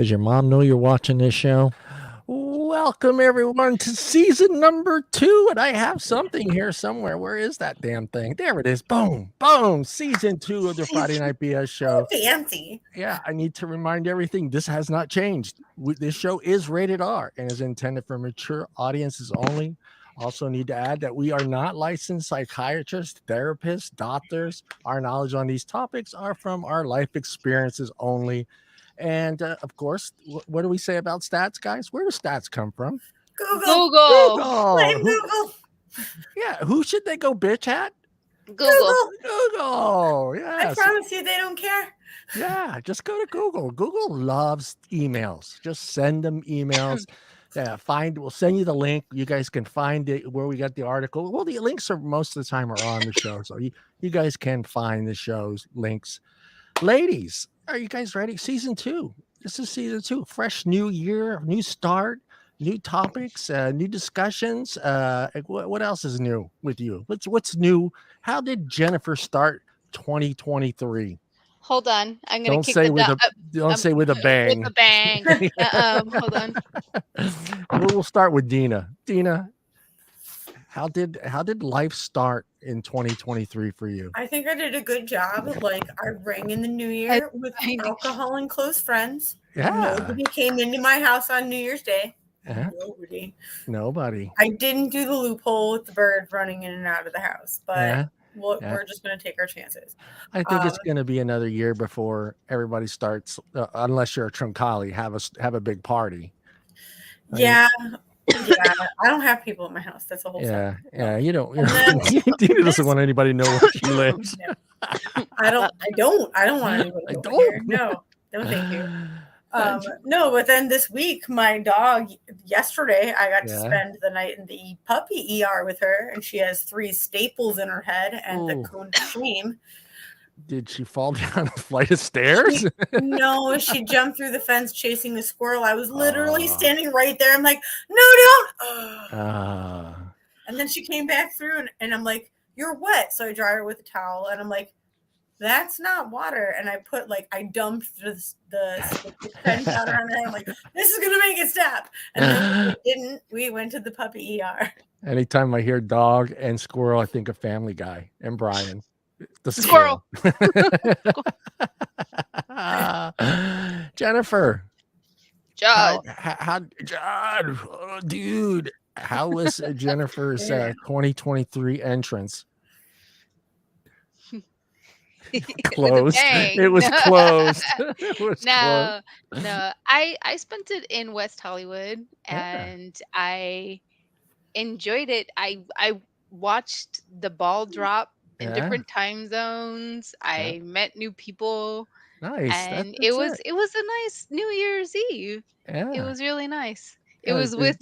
Does your mom know you're watching this show? Welcome everyone to season number 2, and I have something here somewhere. Where is that damn thing? There it is. Boom, boom. Season 2 of the Friday Night BS show. Fancy. Yeah, I need to remind everything. This has not changed. This show is rated R and is intended for mature audiences only. Also need to add that we are not licensed psychiatrists, therapists, doctors. Our knowledge on these topics are from our life experiences only. And of course, what do we say about stats, guys? Where do stats come from? Google. Google. Google. Yeah, who should they go bitch at? Google. Google. Yes. I promise you, they don't care. Yeah, just go to Google. Google loves emails. Just send them emails. Yeah, we'll send you the link. You guys can find it where we got the article. Well, the links are most of the time are on the show, so you guys can find the show's links. Ladies, are you guys ready? Season 2. This is season 2. Fresh new year, new start, new topics, new discussions. What else is new with you? What's new? How did Jennifer start 2023? Hold on, I'm gonna Don't kick say the with a don't say with a bang. With a bang. Hold on. We'll start with Deana. Deana, how did life start in 2023 for you? I think I did a good job. Like, I rang in the new year with alcohol and close friends. Yeah. Nobody came into my house on New Year's Day. Uh-huh. Nobody. I didn't do the loophole with the bird running in and out of the house, but we're just going to take our chances. I think it's going to be another year before everybody starts, unless you're a Truncali, have a big party. Yeah. Yeah, I don't have people in my house. That's a whole Yeah, you don't. Deana doesn't want anybody to know where she lives. No. I don't want anybody to know here. No, thank you. No, but then this week, my dog, yesterday, I got to spend the night in the puppy ER with her, and she has 3 staples in her head and the cone of shame. Did she fall down a flight of stairs? No, she jumped through the fence chasing the squirrel. I was literally standing right there. I'm like, no, don't. And then she came back through, and I'm like, you're wet. So I dry her with a towel, and I'm like, that's not water. And I dumped the pen powder on her. I'm like, this is going to make it stop. And then it didn't. We went to the puppy ER. Anytime I hear dog and squirrel, I think of Family Guy and Brian. The squirrel. Jennifer. John. John, dude. How was Jennifer's 2023 entrance? Closed. It was closed. No. I spent it in West Hollywood, and I enjoyed it. I watched the ball drop in different time zones. I met new people. Nice. And it was a nice New Year's Eve. Yeah. It was really nice. It was with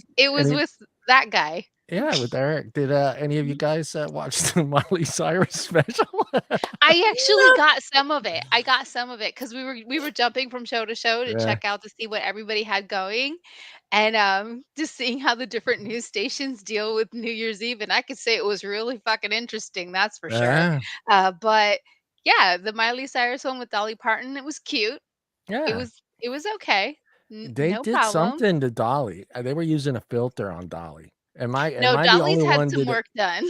that guy. Yeah, with Eric. Did any of you guys watch the Miley Cyrus special? I actually got some of it. I got some of it because we were jumping from show to show to check out to see what everybody had going, and just seeing how the different news stations deal with New Year's Eve. And I could say it was really fucking interesting. That's for sure. But yeah, the Miley Cyrus one with Dolly Parton, it was cute. Yeah, it was okay. They no did problem. something to Dolly. They were using a filter on Dolly. Am I Dolly's the only had one some work done.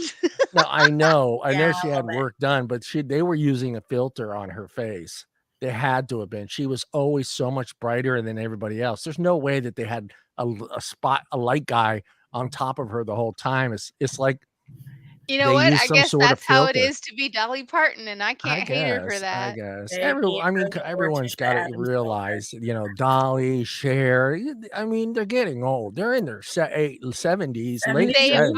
No, I know she had work done, but they were using a filter on her face. They had to have been. She was always so much brighter than everybody else. There's no way that they had a light guy on top of her the whole time. It's like, you know what? I guess that's how it is to be Dolly Parton, and I can't hate her for that. I guess everyone's got to realize, Dolly, Cher. I mean, they're getting old. They're in their 70s, late 70s. They are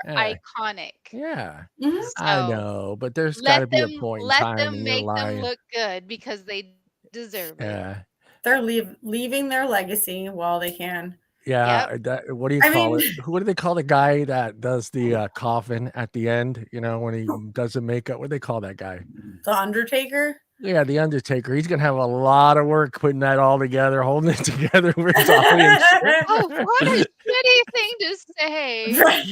iconic. Yeah, mm-hmm. So I know, but there's got to be a point in time in your life. Let them make them look good because they deserve it. Yeah, they're leaving their legacy while they can. Yeah, what do you call it? What do they call the guy that does the coffin at the end? When he does the makeup, what do they call that guy? The Undertaker? Yeah, the Undertaker. He's gonna have a lot of work putting that all together, holding it together with Dolly and what a pretty thing to say. Right?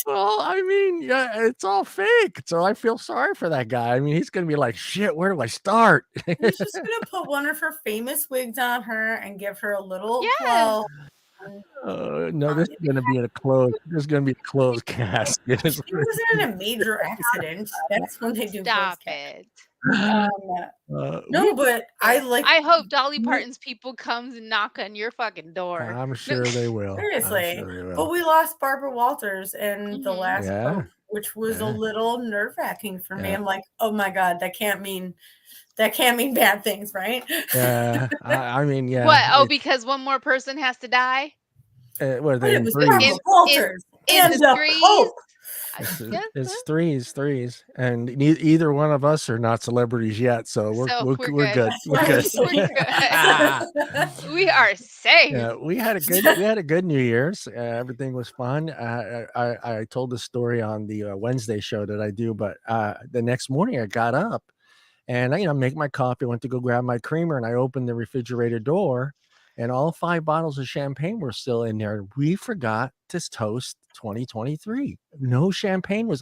Well, I mean, yeah, it's all fake. So I feel sorry for that guy. I mean, he's gonna be like, shit, where do I start? He's just gonna put one of her famous wigs on her and give her a little Yes. blow. No, this is gonna be in a closed. This is gonna be a closed casket. If she was in a major accident, that's when they do Stop closed casket. it. No, but I like. I hope Dolly Parton's people comes and knock on your fucking door. I'm sure they will. Seriously. I'm sure they will. But we lost Barbara Walters in the last Pope, which was a little nerve-wracking for me. I'm like, oh my God, that can't mean bad things, right? Yeah. I mean, yeah. What? Oh, because one more person has to die? What are But they it in was threes? Barbara Walters and the threes? Pope. It's threes, and either one of us are not celebrities yet, so we're good. We're good. We're good. We are safe. Yeah, we had a good New Year's. Everything was fun. I told the story on the Wednesday show that I do, but the next morning I got up and I make my coffee. Went to go grab my creamer, and I opened the refrigerator door, and all 5 bottles of champagne were still in there. We forgot to toast 2023. No champagne was.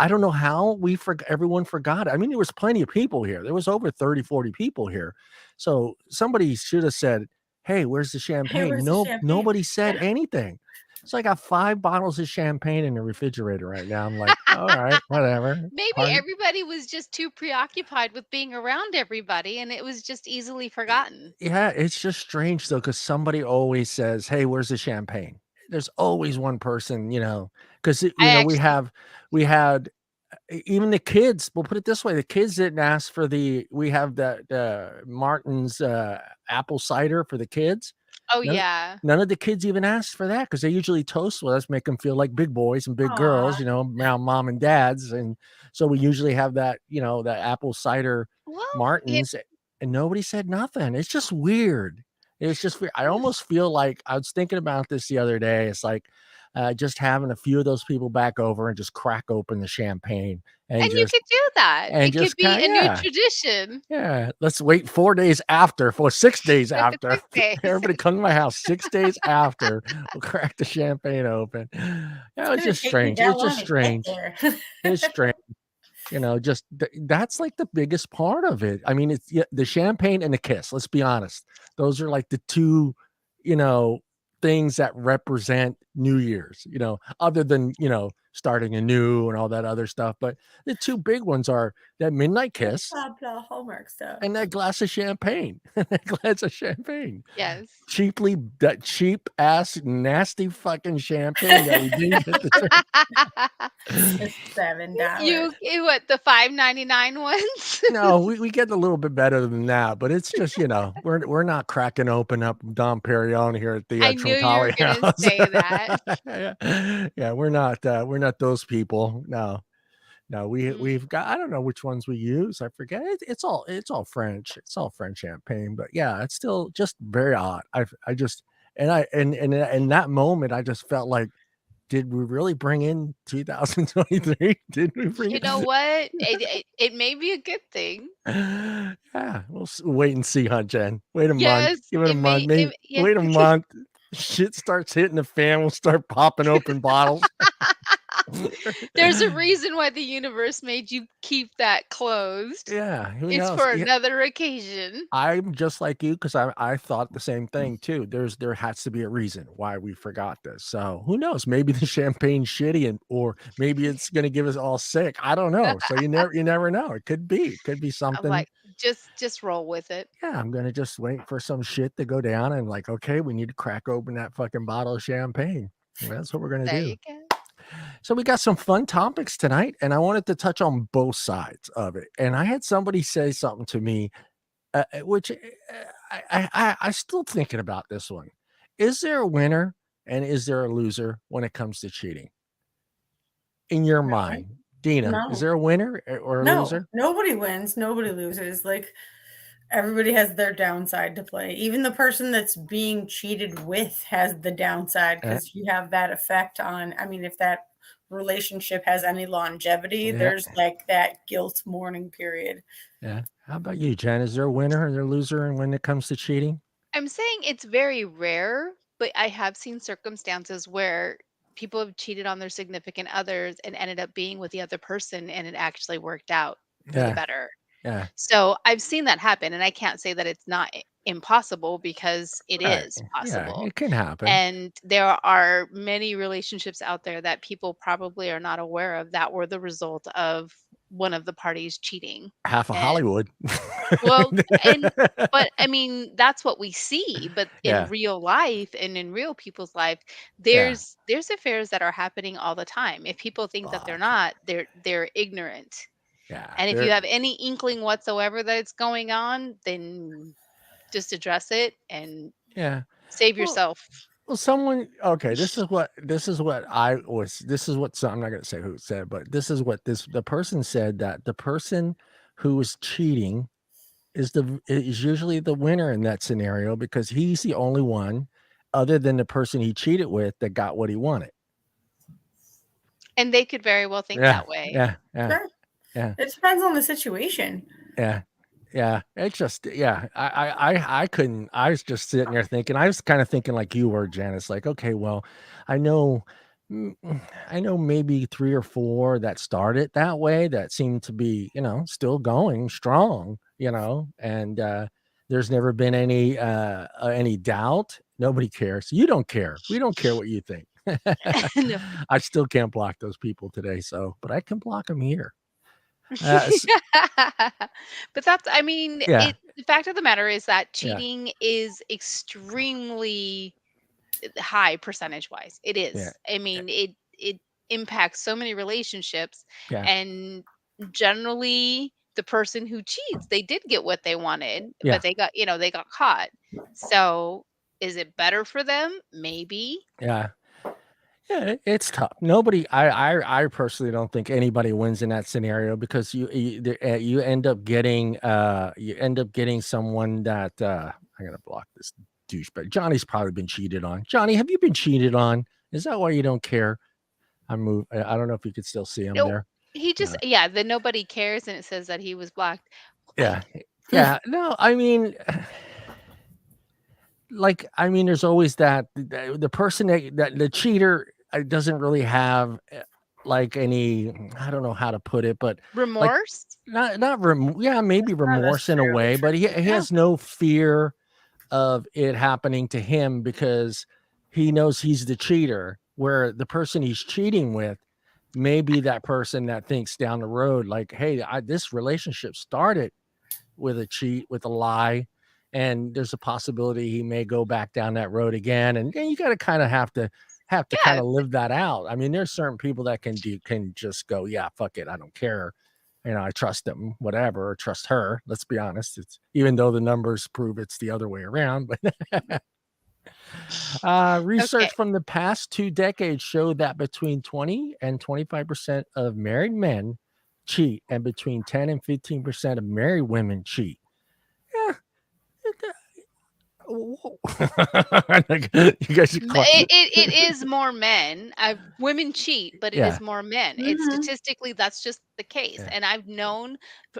I don't know how everyone forgot. I mean, there was plenty of people here. There was over 30, 40 people here. So somebody should have said, hey, where's the champagne? Nobody said anything. So I got 5 bottles of champagne in the refrigerator right now. I'm like, all right, whatever. Maybe everybody was just too preoccupied with being around everybody and it was just easily forgotten. Yeah, it's just strange though, because somebody always says, hey, where's the champagne? There's always one person, because we had even the kids. We'll put it this way: the kids didn't ask for we have that Martin's apple cider for the kids. Oh yeah. None of the kids even asked for that because they usually toast with us, make them feel like big boys and big girls, around mom and dads, and so we usually have that, that apple cider Martin's, and nobody said nothing. It's just weird. It's just weird. I almost feel like I was thinking about this the other day. It's like just having a few of those people back over and just crack open the champagne. And you could do that. It could be a new tradition. Yeah. Let's wait 6 days after. Everybody come to my house 6 days after. We'll crack the champagne open. Yeah, it's just strange. It's just strange. It's strange. Just that's like the biggest part of it. I mean, it's the champagne and the kiss. Let's be honest. Those are like the two, things that represent New Year's, other than, starting anew and all that other stuff. But the two big ones are that midnight kiss Hallmark stuff and that glass of champagne. Yes. That cheap ass, nasty fucking champagne that we didn't get the It's $7. You what, the $5.99 ones? No, we get a little bit better than that, but it's just, we're not cracking open up Dom Perignon here at the I knew you were gonna say that. Yeah, we're not those people. No, we've got, I don't know which ones we use. I forget. It's all French. It's all French champagne, but yeah, it's still just very odd. I just, and in that moment, I just felt like, did we really bring in 2023? Did we bring? You know what? It may be a good thing. Yeah, we'll wait and see, huh, Jen? Wait a month. Give it a month. Wait a month. Shit starts hitting the fan. We'll start popping open bottles. There's a reason why the universe made you keep that closed. Yeah, who it's knows? for another occasion. I'm just like you because I thought the same thing too. There has to be a reason why we forgot this. So who knows? Maybe the champagne's shitty, or maybe it's gonna give us all sick. I don't know. So you never know. It could be something. I'm like, just roll with it. Yeah, I'm gonna just wait for some shit to go down and like, okay, we need to crack open that fucking bottle of champagne. That's what we're gonna do. You go. So we got some fun topics tonight, and I wanted to touch on both sides of it. And I had somebody say something to me, which I still thinking about this one. Is there a winner and is there a loser when it comes to cheating? In your mind, Deana, is there a winner or a loser? Nobody wins. Nobody loses. Like, everybody has their downside to play. Even the person that's being cheated with has the downside, because you have that effect on, I mean, if that relationship has any longevity, there's like that guilt mourning period. Yeah. How about you, Jen? Is there a winner or a loser when it comes to cheating? I'm saying it's very rare, but I have seen circumstances where people have cheated on their significant others and ended up being with the other person, and it actually worked out for the Yeah. better. Yeah. So I've seen that happen, and I can't say that it's not impossible, because it Right. is Yeah. possible. It can happen. And there are many relationships out there that people probably are not aware of that were the result of one of the parties cheating. Half of And Hollywood. well, and but I mean, that's what we see, but in Yeah. real life and in real people's life, Yeah. there's affairs that are happening all the time. If people think that they're Fuck. not, they're ignorant. Yeah. And if you have any inkling whatsoever that it's going on, then just address it and Yeah. save Well, yourself. well, okay, this is what I'm not gonna say who said, but this is what the person said, that the person who was cheating is usually the winner in that scenario, because he's the only one other than the person he cheated with that got what he wanted. And they could very well think Yeah. that way. Yeah. Yeah. Sure. Yeah. It depends on the situation. Yeah. Yeah. It's just, yeah. I couldn't, I was just sitting there thinking, I was kind of thinking like you were, Janice, like, okay, well, I know, mm, I know maybe 3 or 4 that started that way that seem to be, still going strong, and there's never been any doubt. Nobody cares. You don't care. We don't care what you think. No. I still can't block those people today, but I can block them here. S- But that's, I mean, yeah. the fact of the matter is that Yeah. cheating is extremely high percentage wise. It Yeah. is. I mean, it impacts so many relationships, Yeah. and generally the person who cheats, they did get what they wanted, Yeah. but they got caught. So is it better for them? Maybe. Yeah. Yeah, it's tough. I personally don't think anybody wins in that scenario, because you end up getting someone that I gotta block this douchebag. Johnny's probably been cheated on. Johnny, have you been cheated on? Is that why you don't care? I don't know if you could still see him No, there. he just, yeah, the nobody cares, and it says that he was blocked. Yeah. Yeah. No, I mean, there's always the person that the cheater doesn't really have any, I don't know how to put it, but like Remorse? yeah, maybe Not remorse in a necessarily way, true. but he Yeah. has no fear of it happening to him, because he knows he's the cheater, where the person he's cheating with may be that person that thinks down the road, like, hey, this relationship started with a cheat, with a lie, and there's a possibility he may go back down that road again. And you got to kind of have to kind Yeah. of live that out. I mean, there's certain people that can just go, yeah, fuck it, I don't care. I trust them, whatever, or trust her. Let's be honest. It's, even though the numbers prove it's the other way around, but Okay. research from the past 2 decades showed that between 20 and 25% of married men cheat, and between 10 and 15% of married women cheat. Yeah. You guys are It is more men. Women cheat, but it Yeah. is more men. It's Mhm. statistically, that's just the case. Yeah. And I've known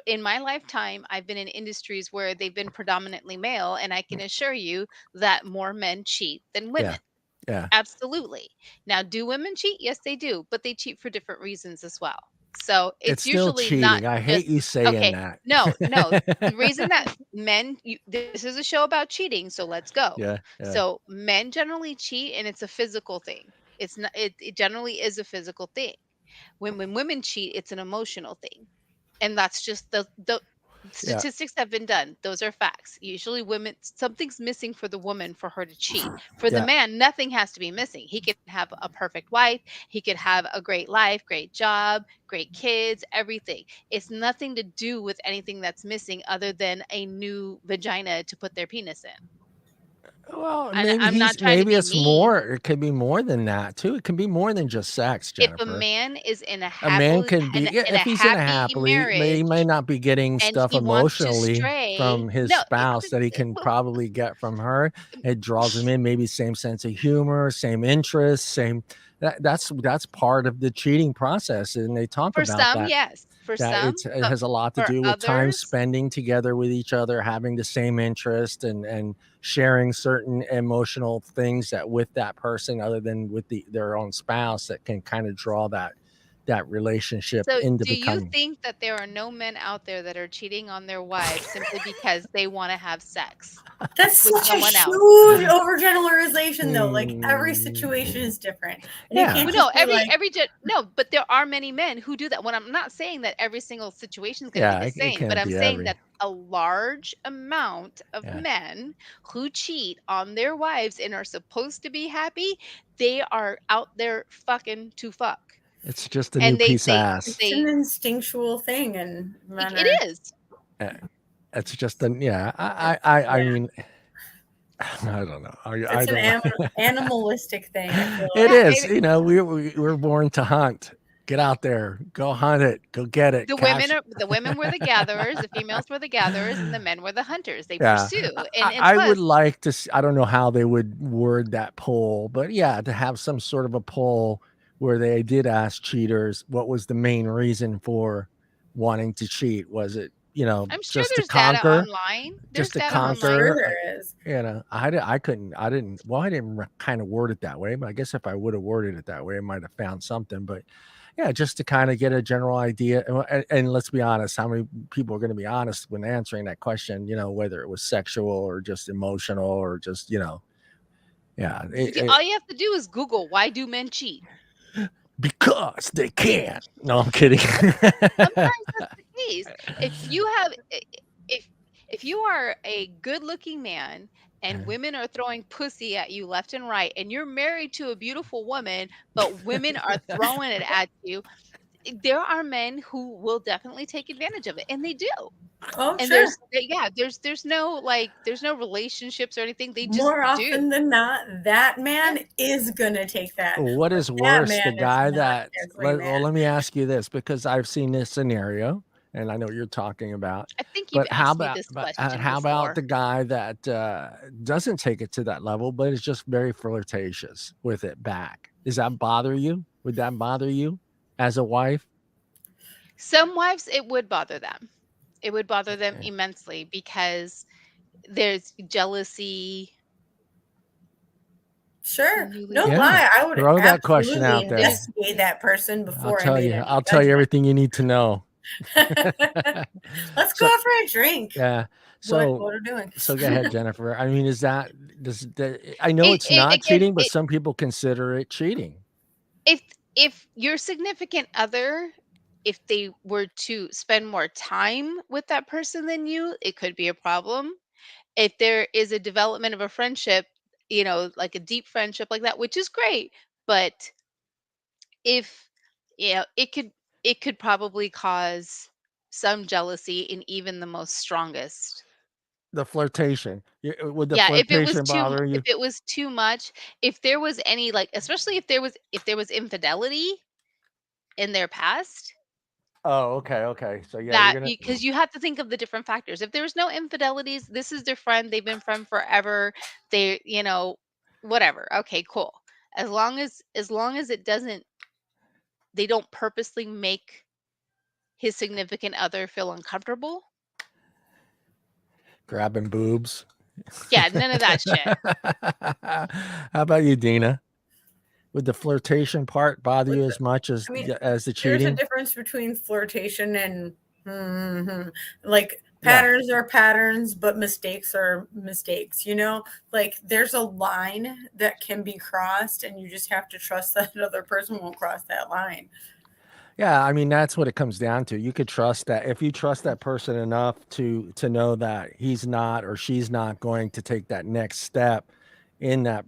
in my lifetime, I've been in industries where they've been predominantly male, and I can assure you that more men cheat than women. Yeah. Absolutely. Now, do women cheat? Yes, they do, but they cheat for different reasons as well. So It's it's still usually not cheating. I hate just, you saying okay. that. No, no. The reason that this is a show about cheating, so let's go. Yeah. So men generally cheat, and it's a physical thing. It's not. It generally is a physical thing. When women cheat, it's an emotional thing, and that's just the Yeah. statistics have been done. Those are facts. Usually, women, something's missing for the woman for her to cheat. For the Yeah. man, nothing has to be missing. He could have a perfect wife. He could have a great life, great job, great kids, everything. It's nothing to do with anything that's missing other than a new vagina to put their penis in. Well, And maybe I'm not trying to be it's mean. more. It could be more than that too. It can be more than just sex, If a Jennifer. man is in a A man happily can be, yeah, in a if he's in a happy happily, he may marriage not be getting and stuff he wants to emotionally stray, from his no, spouse that he can well, probably get from her. It draws him in, maybe same sense of humor, same interests, same that's part of the cheating process, and they talk For about some, that. yes. For Yeah, some, it but has a lot to for do with time others, spending together with each other, having the same interest, and sharing certain emotional things that with that person, other than with their own spouse, that can kind of draw that relationship so into do you becoming. think that there are no men out there that are cheating on their wives simply because they wanna have sex That's with such a someone else? huge overgeneralization, though. Like every situation Mm, is different, and you yeah, can't Well, no, just be like, no, but there are many men who do that. When I'm not saying that every single situation is gonna be yeah, the it same, but can't I'm be saying every. that a large amount of Yeah, men who cheat on their wives and are supposed to be happy, they are out there fucking to fuck. it's just a new And they piece of they ass. it's an instinctual thing, and men it are, is. Uh, It's just a yeah. I yeah, mean, I don't know. I it's an don't know. animalistic thing. I feel It like. Yeah, is. and We're born to hunt. Get out there, go hunt it, go get it, catch. the women were the gatherers, the females were the gatherers, and the men were the hunters. They Yeah, pursue. And I would plus, like to. I don't know how they would word that poll, but yeah, to have some sort of a poll where they did ask cheaters what was the main reason for wanting to cheat. Was it I'm sure just to there's data conquer, online. There's just to data I'm online. sure conquer? there is. I couldn't. I didn't. Well, I didn't kind of word it that way, but I guess if I would have worded it that way, I might have found something. But yeah, just to kind of get a general idea. And let's be honest, how many people are going to be honest when answering that question? Whether it was sexual or just emotional or just yeah, All you have to do is Google why do men cheat. because they can. No, I'm kidding. Sometimes that's the case. If you have if if you are a good-looking man and women are throwing pussy at you left and right, and you're married to a beautiful woman, but women are throwing it at you, there are men who will definitely take advantage of it, and they do. Oh, And sure. there's no relationships or anything. They just More do. often than not, that Yeah. man is gonna take that, What but is that worse, the man is guy not that every well, man. let me ask you this because I've seen this scenario and I know what you're talking about. I think you've But asked me this question how about before. the guy that doesn't take it to that level, but is just very flirtatious with it back? Does that bother you? Would that bother you as a wife? Some wives, it would bother them. It would bother them Okay. immensely because there's jealousy. Sure, no Newlywed Yeah. lie, I would Throw that question absolutely out there. there's investigate that person I'll before I tell made you. any I'll tell you judgment. everything you need to know. Let's go So for a drink. yeah. What So are we doing? so go ahead, Jennifer. I mean, does that I know it, it's it not again, cheating, but some people consider it cheating. if your significant other, if they were to spend more time with that person than you, it could be a problem. If there is a development of a friendship, like a deep friendship like that, which is great, but if it could probably cause some jealousy in even the most strongest. The flirtation. Would the Yeah, flirtation bother if you? it was too much, if there was any, like, especially if there was infidelity in their past, Oh, okay, okay. So yeah, you're that gonna because you have to think of the different factors. If there's no infidelities, this is their friend, they've been friend forever, they, whatever. Okay, cool. As long as it doesn't they don't purposely make his significant other feel uncomfortable. grabbing boobs. Yeah, none of that shit. How about you, Dina? Would the flirtation part bother you Listen, as much as I mean, the there's a cheating? difference between flirtation and like Yeah. patterns are patterns, but mistakes are mistakes. Like there's a line that can be crossed, and you just have to trust that another person won't cross that line. Yeah, I mean that's what it comes down to. You could trust that if you trust that person enough to know that he's not or she's not going to take that next step in that.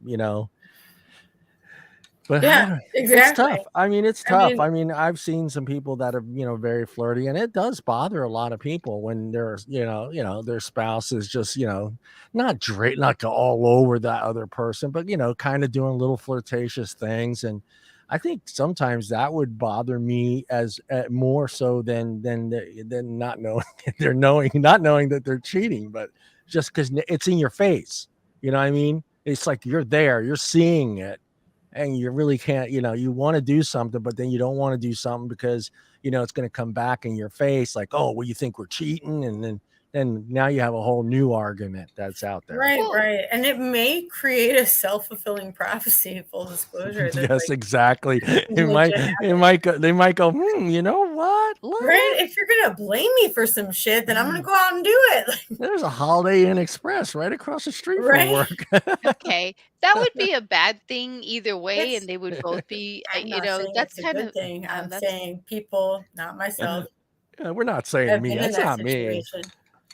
But Yeah, it's exactly. tough. I mean, it's I tough. mean, I mean, I've seen some people that are very flirty, and it does bother a lot of people when their spouse is just not like all over that other person, but kind of doing little flirtatious things. And I think sometimes that would bother me as more so than not knowing not knowing that they're cheating, but just because it's in your face. You know what I mean? It's like you're there, you're seeing it and you really can't, you want to do something, but then you don't want to do something because it's going to come back in your face like, oh, well, you think we're cheating, and then now you have a whole new argument that's out there. Right, right. And it may create a self-fulfilling prophecy, full disclosure. Yes, exactly. They might go, you know what? Right? If you're gonna blame me for some shit, then I'm gonna go out and do it. There's a Holiday Inn Express right across the street from work. Okay, that would be a bad thing either way, and they would both be, that's kind of thing. I'm saying people, not myself. We're not saying me. That's not me.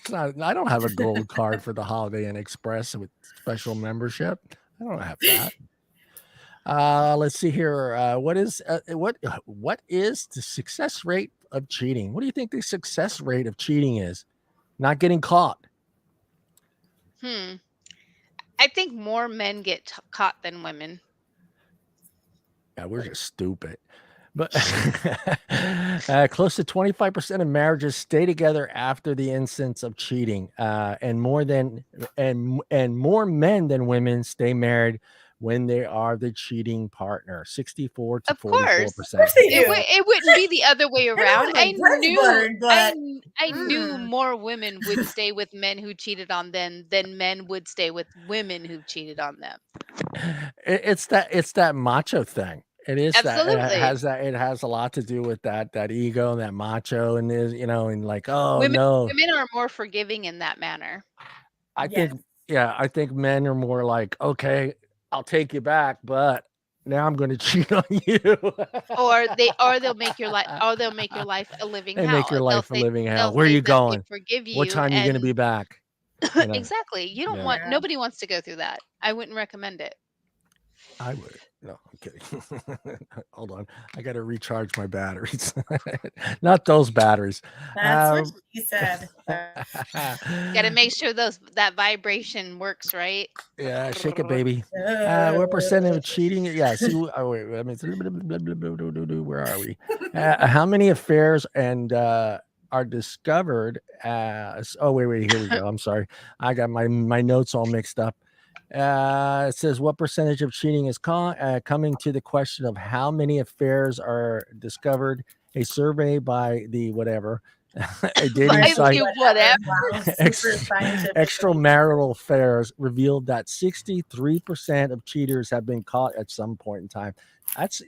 It's not. I don't have a gold card for the Holiday Inn Express with special membership. I don't have that. Let's see here. What is the success rate of cheating? What do you think the success rate of cheating is? Not getting caught. I think more men get caught than women. Yeah, we're just stupid. But close to 25% of marriages stay together after the instance of cheating, and more men than women stay married when they are the cheating partner. 64 to 44%. It wouldn't be the other way around. I knew more women would stay with men who cheated on them than men would stay with women who cheated on them. It's that macho thing. It is Absolutely. It has a lot to do with that ego and that macho, and and like, women are more forgiving in that manner. I think men are more like, okay, I'll take you back, but now I'm going to cheat on you. or they'll make your life a living hell. Make your life a living hell. Where are you going? Forgive you. What time are you going to be back? Exactly. You don't want. Nobody wants to go through that. I wouldn't recommend it. I would. No, I'm kidding. Hold on. I got to recharge my batteries. Not those batteries. That's what he said. Got to make sure that vibration works, right? Yeah, shake it, baby. What percentage of cheating? Yeah, see, wait, I mean, where are we? How many affairs and are discovered as? Oh, wait, here we go. I'm sorry. I got my notes all mixed up. It says, what percentage of cheating is coming to the question of how many affairs are discovered? A survey by the whatever a dating site extramarital affairs revealed that 63% of cheaters have been caught at some point in time. That's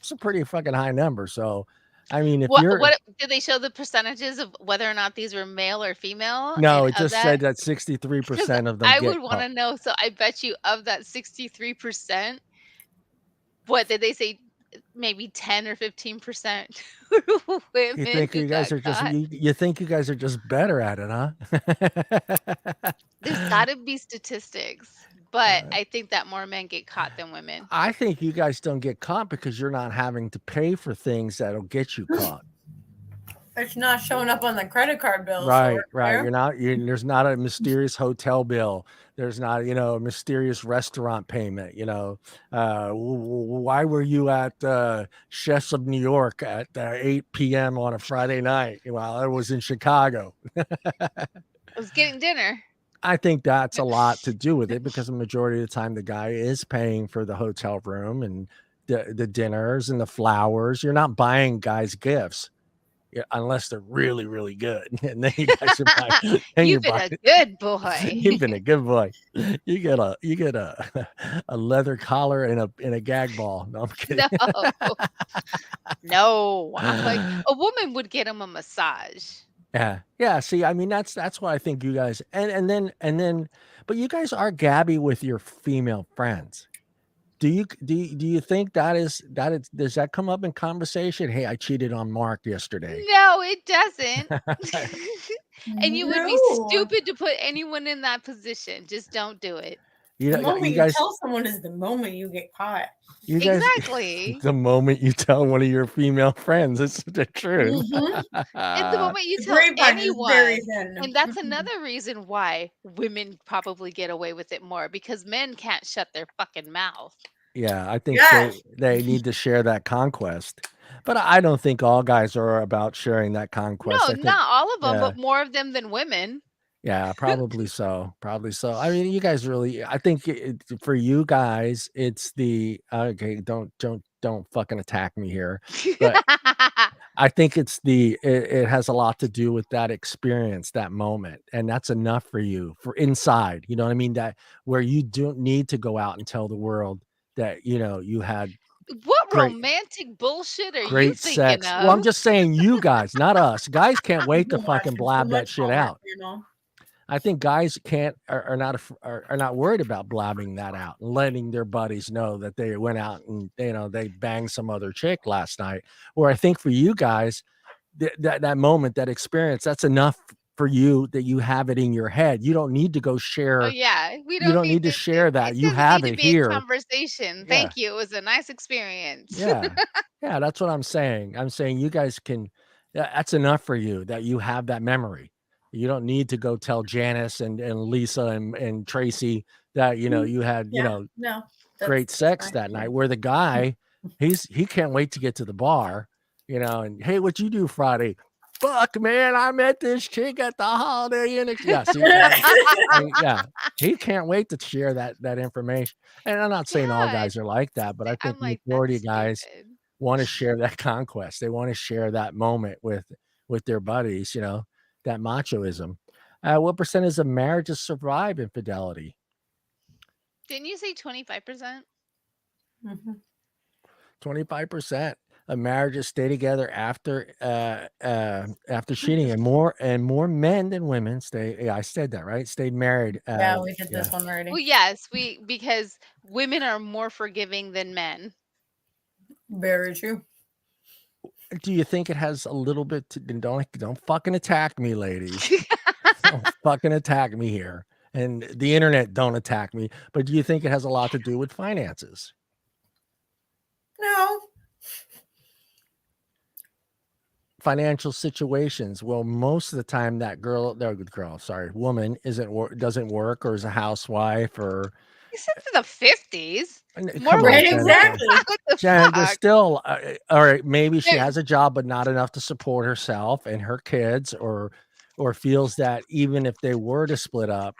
a pretty fucking high number. So I mean, if what did they show the percentages of whether or not these were male or female? No, it just said that 63% of them. I would want to know. So I bet you of that 63%, what did they say? Maybe 10 or 15% women. You think you guys are you think you guys are just better at it, huh? There's got to be statistics. But I think that more men get caught than women. I think you guys don't get caught because you're not having to pay for things that'll get you caught. It's not showing up on the credit card bill. Right. There's not a mysterious hotel bill. There's not, a mysterious restaurant payment. Why were you at Chefs of New York at 8 p.m. on a Friday night while I was in Chicago? I was getting dinner. I think that's a lot to do with it because the majority of the time the guy is paying for the hotel room and the dinners and the flowers. You're not buying guys gifts unless they're really, really good. And then you guys are buying. You've been a good boy. You've been a good boy. You get a leather collar and a gag ball. No, I'm kidding. No. Like a woman would get him a massage. Yeah. See, I mean, that's why I think you guys and then, but you guys are gabby with your female friends. Do you think does that come up in conversation? Hey, I cheated on Mark yesterday. No, it doesn't. And you would be stupid to put anyone in that position. Just don't do it. The moment you tell someone is the moment you get caught. Exactly. The moment you tell one of your female friends, it's the truth. Mm-hmm. And the moment you tell anyone. And that's another reason why women probably get away with it more, because men can't shut their fucking mouth. Yeah, I think they need to share that conquest. But I don't think all guys are about sharing that conquest. No, not all of them, but more of them than women. Yeah, probably so. I mean, you guys really. I think for you guys, it's the okay. Don't fucking attack me here, but I think it has a lot to do with that experience, that moment, and that's enough for you for inside. You know what I mean? That where you don't need to go out and tell the world that you had What great romantic bullshit are you great thinking sex. Well, I'm of? just saying you guys, not us. Guys can't wait to Too much. fucking It's too blab that much shit homework, out. you know. I think guys can't are not worried about blabbing that out and letting their buddies know that they went out and they banged some other chick last night. Or I think for you guys, that moment, that experience, that's enough for you that you have it in your head. You don't need to go Oh, share. yeah. We You don't don't need need to to share that. it You doesn't have need to it be a here. conversation. Yeah. Thank you. It was a nice experience. Yeah. Yeah, that's what I'm saying. I'm saying you guys can that's enough for you that you have that memory. You don't need to go tell Janice and Lisa and Tracy that you had, Yeah. No. great That's sex fine. that Yeah. night, where the guy, he can't wait to get to the bar, and hey, what you do Friday? Fuck, man, I met this chick at the Holiday Inn. Yeah, see, yeah, he can't wait to share that information. And I'm not saying all Yeah. guys are like that, but I think I'm the like, majority that's of guys stupid. want to share that conquest. They want to share that moment with their buddies. That machoism. What percentage of marriages survive infidelity? Didn't you say 25%? Mhm. 25% of marriages stay together after cheating, and more men than women stay. Yeah, I said that right. Stayed married. Yeah, we did Yeah. this one already. Well, yes, because women are more forgiving than men. Very true. Do you think it has a little bit to, don't fucking attack me, ladies. Don't fucking attack me here. And the internet don't attack me. But do you think it has a lot to do with finances? No. Financial situations. Well, most of the time that woman doesn't work or is a housewife or Except for the 50s. More come on, Right, women work. Jennifer. exactly. What the Jen, there's fuck? still all right. Maybe she There has a job, but not enough to support herself and her kids, or feels that even if they were to split up,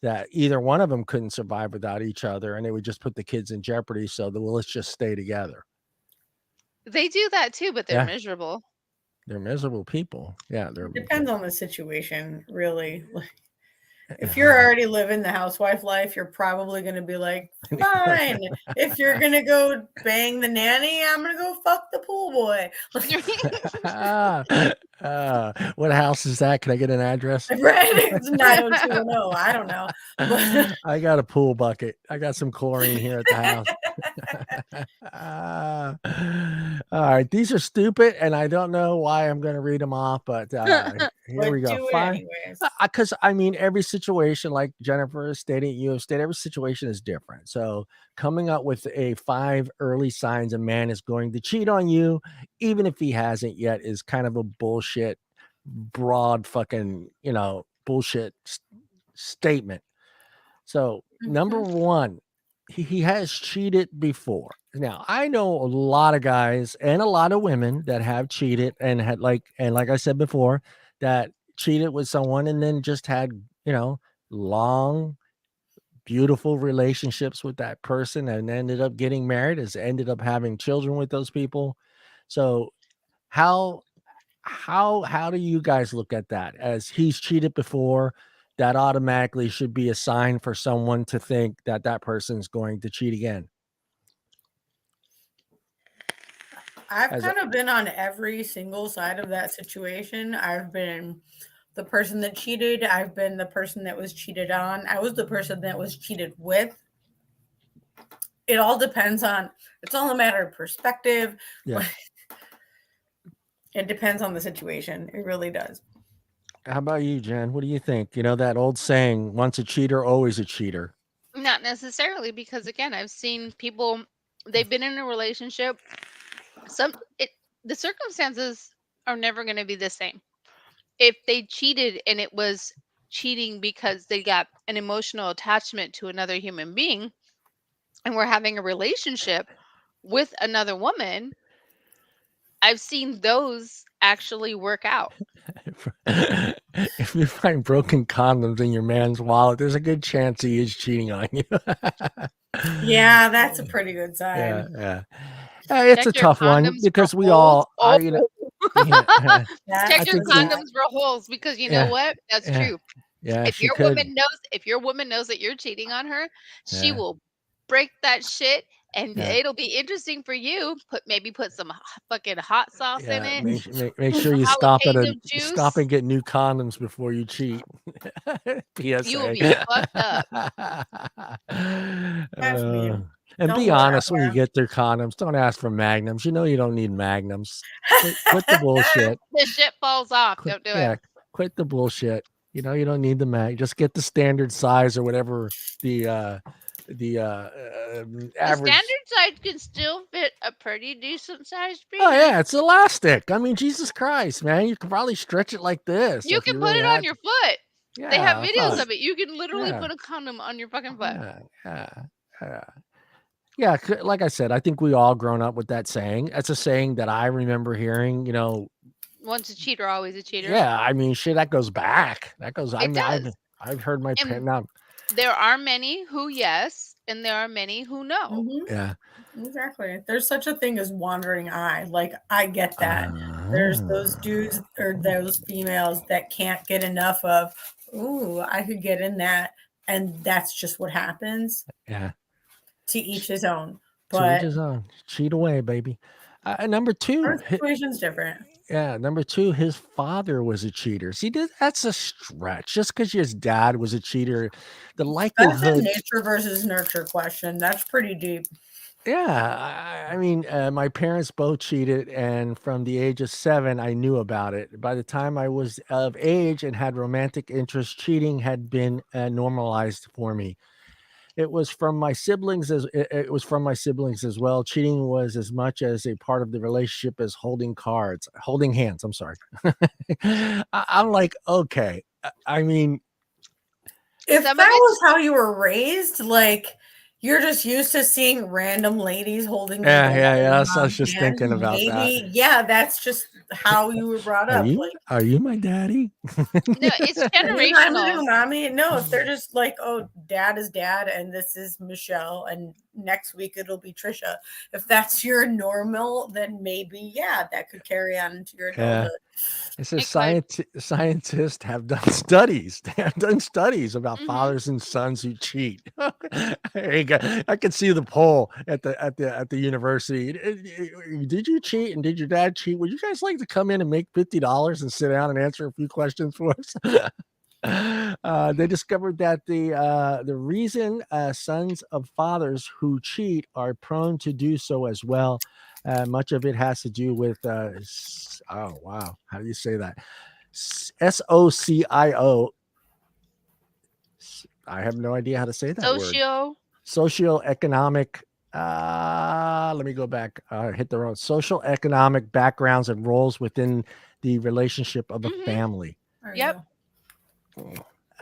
that either one of them couldn't survive without each other, and they would just put the kids in jeopardy. So well, let's just stay together. They do that too, but they're Yeah, miserable. they're miserable people. Yeah, It depends on the situation, really. If you're they're. already living the housewife life, you're probably going to be like, fine. If you're going to go bang the nanny, I'm going to go fuck the pool boy. What house is that? Can I get an address? Right? It's 90210. I don't know. But I got a pool bucket. I got some chlorine here at the house. All right, these are stupid, and I don't know why I'm going to read them off, but here we go. do it anyways. Because I mean, every situation, like Jennifer has stated, you have stated, every situation is different. So, coming up with 5 early signs a man is going to cheat on you, even if he hasn't yet, is kind of a bullshit, broad fucking, bullshit statement. So, number Mhm. 1, he has cheated before. Now, I know a lot of guys and a lot of women that have cheated and like I said before, that cheated with someone and then just had, long, beautiful relationships with that person and ended up getting married, ended up having children with those people. So, how how do you guys look at that? As he's cheated before, that automatically should be a sign for someone to think that that person's going to cheat again. I've As a, kind of been on every single side of that situation. I've been the person that cheated. I've been the person that was cheated on. I was the person that was cheated with. It all depends on, it's all a matter of perspective. yeah. It depends on the situation. It really does. How about you, Jen? What do you think? That old saying, once a cheater, always a cheater. Not necessarily, because again, I've seen people, they've been in a relationship. The circumstances are never going to be the same. If they cheated and it was cheating because they got an emotional attachment to another human being and were having a relationship with another woman, I've seen those actually work out. If you find broken condoms in your man's wallet, there's a good chance he is cheating on you. Yeah, that's a pretty good Yeah, sign. yeah. It's Check a your tough one condoms for because we holes. all are, you know, yeah, That Check I your think was we, condoms for holes because you know yeah, what? That's yeah, true. yeah, If she your could, woman knows that you're cheating on her, she yeah, will break that shit and yeah, it'll be interesting for you. Put some fucking hot sauce in yeah. it, Make sure some you jalapeno stop juice. and get new condoms before you cheat. You will PSA. be fucked up. That's Uh, mean. and Don't be go that honest when you get their condoms. Don't ask for magnums. You know you don't need magnums. Quit the bullshit. The shit falls off. Quit, Don't do it. yeah, quit the bullshit. You know you don't need the mag. Just get the standard size or whatever the The average. standard size can still fit a pretty decent sized Oh penis. yeah, it's elastic. I mean, Jesus Christ, man, you could probably stretch it like this You if can you put really it on had your to. foot. They have Yeah, I videos thought. of it. You can literally Yeah, put a condom on your fucking foot. yeah. Yeah. Yeah, like I said, I think we all grown up with that saying. That's a saying that I remember hearing. You know, Once a cheater, always a cheater. yeah. I mean, shit, that goes back. That goes. I It mean, does. I've heard my And parents. Now, there are many who yes, and there are many who no. yeah. Exactly. There's such a thing as wandering eye. Like, I get that. There's those Ah. dudes or those females that can't get enough of, ooh, I could get in that. And that's just what happens. Yeah. To each his own. To each But his own. Cheat away, baby. Number two. our situation's different. Yeah, number two, his father was a cheater. See, that's a stretch. Just because his dad was a cheater, the That's a likelihood. nature versus nurture question. That's pretty deep. Yeah, I mean, my parents both cheated, and from the age of 7, I knew about it. By the time I was of age and had romantic interest, cheating had been normalized for me. It was from my siblings it was from my siblings as well. Cheating was as much as a part of the relationship as holding hands. I'm sorry. I'm like, okay. I mean, If Some that of it's was how you were raised, like you're just used to seeing random ladies holding the door yeah. and That's, I was just hand, thinking about that. maybe, yeah, that's just how you were brought up. Like, Are you my daddy? no, it's anytime generational. to mommy. No, if they're just like, oh, dad is dad, and this is Michelle, and next week it'll be Trisha. If that's your normal, then maybe, yeah, that could carry on into your adulthood. It says It could. scientists have done studies. They have done studies about Mhm. fathers and sons who cheat. There you go. I can see the poll at the university. Did you cheat and did your dad cheat? Would you guys like to come in and make $50 and sit down and answer a few questions for us? They discovered that the reason sons of fathers who cheat are prone to do so as well. Much of it has to do with oh wow, how do you say that? SOCIO. I have no idea how to say that word. Socioeconomic. Let me go back. Hit the road. Social economic backgrounds and roles within the relationship of a Mhm. family. Yep.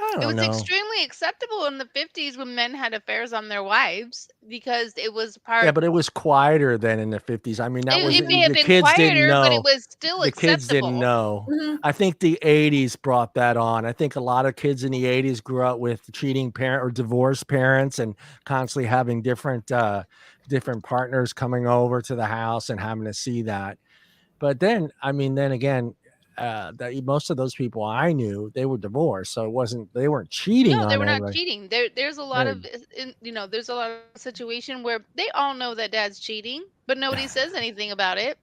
I It don't was know. extremely acceptable in the 50s when men had affairs on their wives because it was Yeah, part. but it was quieter than in the 50s. I mean, that was It may have the been kids didn't quieter, but it know. was still The kids didn't acceptable. know. Mhm. I think the 80s brought that on. I think a lot of kids in the 80s grew up with cheating parent or divorced parents and constantly having different partners coming over to the house and having to see that. But then, I mean, then again, that most of those people I knew, they were divorced, so they weren't cheating No, they on were not everybody. cheating. There's a lot Right. of there's a lot of situation where they all know that dad's cheating, but nobody says anything about it.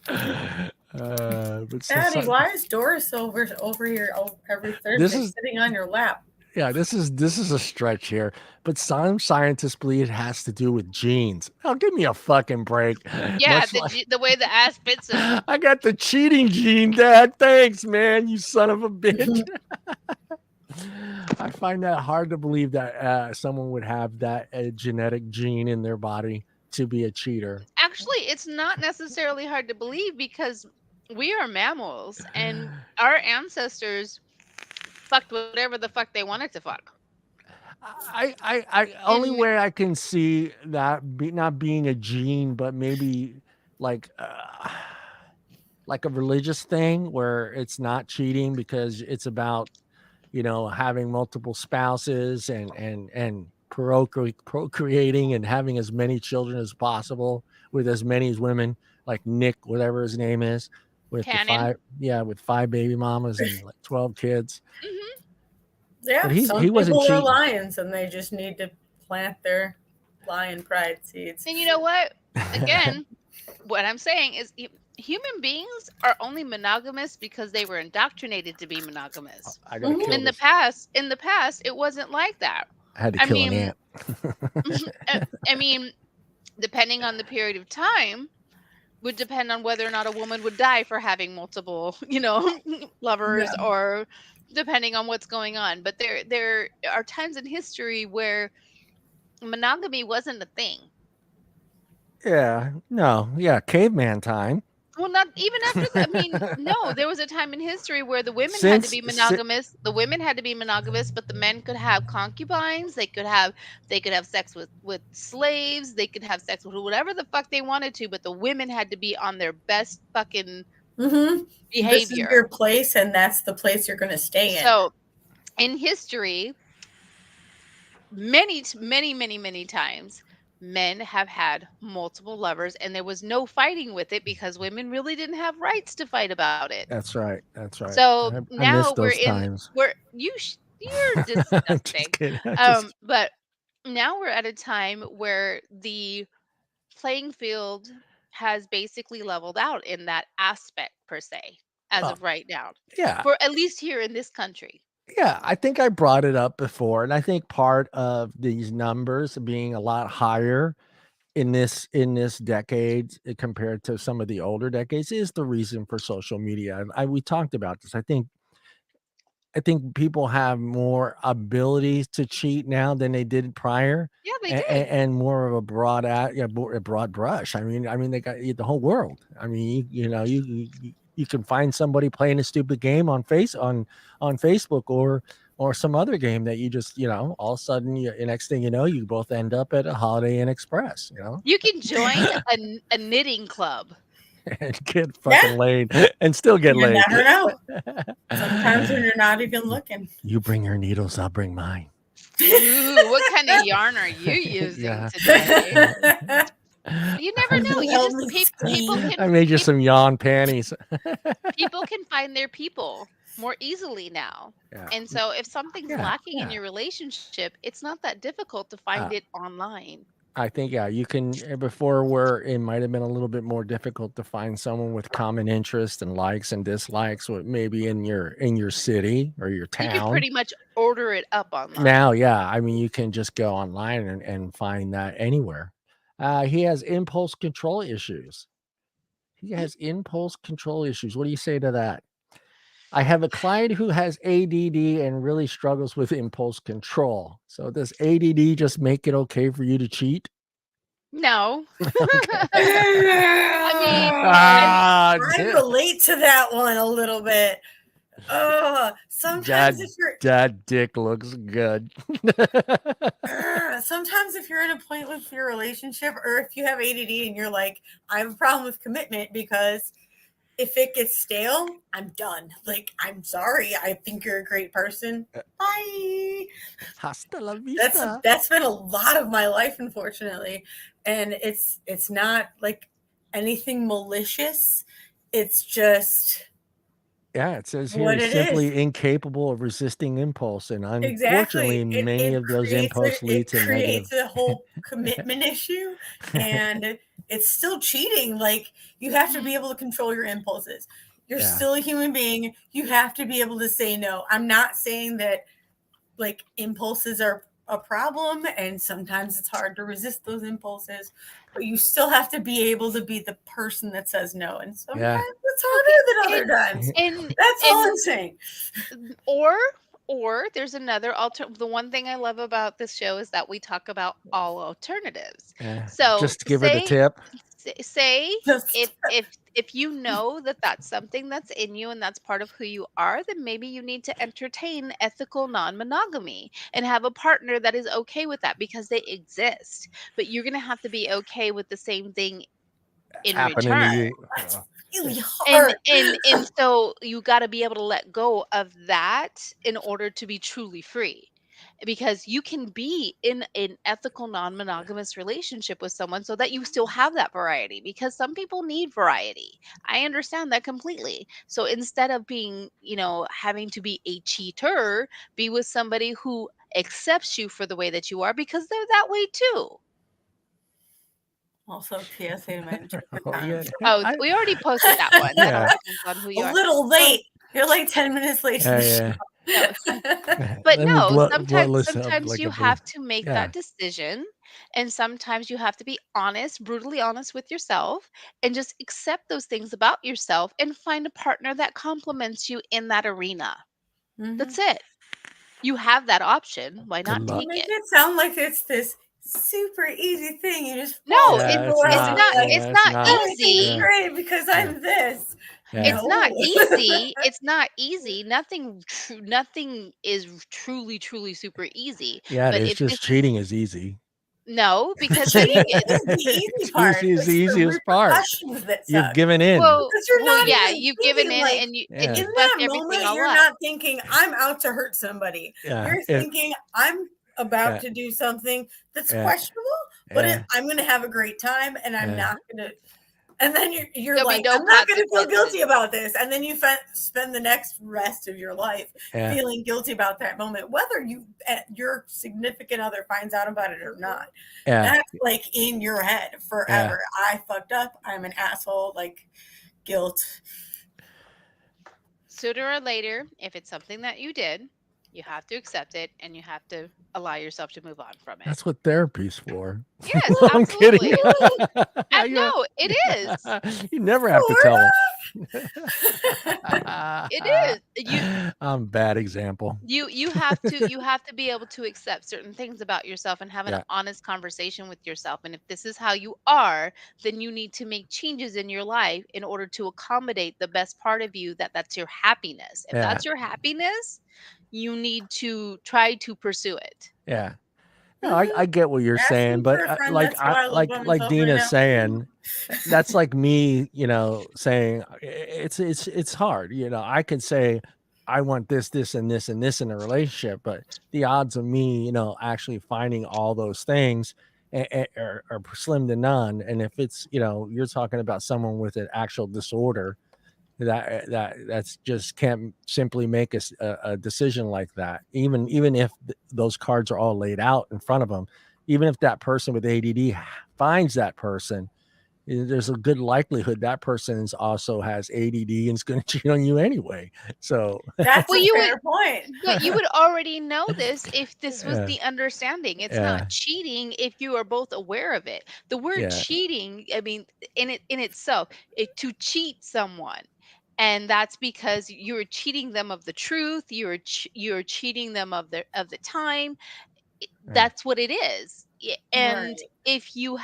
But Daddy, why is Doris over here every this Thursday is sitting on your lap? yeah, this is a stretch here, but some scientists believe it has to do with genes. Oh, give me a fucking break. Yeah, Much like the way the ass fits him. I got the cheating gene, Dad. Thanks, man. You son of a bitch. I find that hard to believe that someone would have that genetic gene in their body to be a cheater. Actually, it's not necessarily hard to believe because we are mammals and our ancestors fucked whatever the fuck they wanted to fuck. I only And way I can see that not being a gene, but maybe like like a religious thing where it's not cheating because it's about, having multiple spouses and procreating and having as many children as possible with as many women, like Nick, whatever his name is, with Cannon. with 5 baby mamas and like 12 kids. Mm-hmm. Yeah, But some he wasn't people are cheating. lions and they just need to plant their lion pride seeds. And you know what? Again, what I'm saying is human beings are only monogamous because they were indoctrinated to be monogamous. I gotta kill In the past, it wasn't like that. I had to I kill an mean, ant. I mean, depending on the period of time, would depend on whether or not a woman would die for having multiple, lovers, Yeah. or depending on what's going on. But there are times in history where monogamy wasn't a thing. Yeah, no, yeah, caveman time. Well, not even after that. I mean, no, there was a time in history where the women had to Since be monogamous. The women had to be monogamous, but the men could have concubines. They could have sex with slaves. They could have sex with whatever the fuck they wanted to, but the women had to be on their best fucking This is behavior. your place, and that's the place you're going to stay in. So, in history, many times, men have had multiple lovers, and there was no fighting with it because women really didn't have rights to fight about it. That's right. That's right. So I now miss those times. You're disgusting. Just kidding. But now we're at a time where the playing field has basically leveled out in that aspect per se, as of right now. Yeah. For at least here in this country. Yeah, I think I brought it up before, and I think part of these numbers being a lot higher in this decade compared to some of the older decades is the reason for social media. And we talked about this. I think people have more abilities to cheat now than they did prior. Yeah, they and, did. and more of a broad brush. I mean, they got the whole world. I mean, you can find somebody playing a stupid game on Facebook or some other game that you just, all of a sudden, the next thing you know, you both end up at a Holiday Inn Express. You can join a knitting club and get fucking laid and still get laid. You never know. Sometimes when you're not even looking. You bring your needles, I'll bring mine. Ooh, what kind of yarn are you using today? You never know. People can. I made you some yawn panties. People can find their people more easily now. Yeah. And so if something's lacking in your relationship, it's not that difficult to find it online. I think, you can, before where it might have been a little bit more difficult to find someone with common interests and likes and dislikes, maybe in your city or your town. You can pretty much order it up online. Now, I mean, you can just go online and find that anywhere. He has impulse control issues. What do you say to that? I have a client who has ADD and really struggles with impulse control. So does ADD just make it okay for you to cheat? No. I relate to that one a little bit. Sometimes that dick looks good. Sometimes if you're in a point with your relationship, or if you have ADD and you're like, I have a problem with commitment because if it gets stale, I'm done. Like, I'm sorry. I think you're a great person. Bye. Hasta la vista. That's been a lot of my life, unfortunately. And it's not like anything malicious. It's just it says here he's simply incapable of resisting impulse, and unfortunately, many of those impulse lead to negative. It creates a whole commitment issue, and it's still cheating. Like, you have to be able to control your impulses. You're still a human being. You have to be able to say no. I'm not saying that like impulses are a problem, and sometimes it's hard to resist those impulses, but you still have to be able to be the person that says no, and sometimes it's harder than other times. And that's all I'm saying. Or there's another the one thing I love about this show is that we talk about all alternatives. So just give her the tip. Say if you know that that's something that's in you and that's part of who you are, then maybe you need to entertain ethical non-monogamy and have a partner that is okay with that, because they exist. But you're going to have to be okay with the same thing in return. really hard. And so you got to be able to let go of that in order to be truly free. Because you can be in an ethical non-monogamous relationship with someone so that you still have that variety, because some people need variety. I understand that completely. So instead of being, having to be a cheater, be with somebody who accepts you for the way that you are, because they're that way too. Also, PSA to my Oh, we already posted that one. That all depends on who you are. A little late. You're like 10 minutes late to the show. No, but no, sometimes you have to make that decision, and sometimes you have to be honest, brutally honest with yourself, and just accept those things about yourself and find a partner that complements you in that arena. That's it. You have that option. Why not take Make it? it sound like it's this super easy thing. You just No, it's not easy. It's great because I'm this. It's not easy. It's not easy. Nothing is truly super easy. Yeah, But it's just cheating is easy. No, because cheating is the easy part. It's the easiest part. You've given in. Well, you're not you've given in, like, and you in just that left moment, everything all you're up. not thinking I'm out to hurt somebody. Yeah. You're thinking I'm about to do something that's questionable, but I'm going to have a great time, and I'm not going to. And then you're like, I'm not going to feel guilty about this. And then you spend the next rest of your life feeling guilty about that moment, whether your significant other finds out about it or not. That's like in your head forever. I fucked up. I'm an asshole. Like guilt. Sooner or later, if it's something that you did, you have to accept it, and you have to allow yourself to move on from it. That's what therapy's for. Yes, I'm absolutely. kidding. No, it is. You never have to tell them. It is. I'm a bad example. You have to be able to accept certain things about yourself and have an honest conversation with yourself. And if this is how you are, then you need to make changes in your life in order to accommodate the best part of you. That's your happiness. If that's your happiness, you need to try to pursue it. Yeah. No, I get what you're saying, but like Deana's saying, that's like me, saying it's hard. I could say I want this, and this, and this in a relationship, but the odds of me, actually finding all those things are slim to none. And if it's, you're talking about someone with an actual disorder, that's just can't simply make a decision like that, even if those cards are all laid out in front of them. Even if that person with ADD finds that person, there's a good likelihood that person also has ADD and is going to cheat on you anyway. So that's a fair point. But you would already know this if this was the understanding. It's not cheating if you are both aware of it. The word cheating, I mean, in itself, to cheat someone. And that's because you're cheating them of the truth. You're cheating them of the time. That's what it is. And if you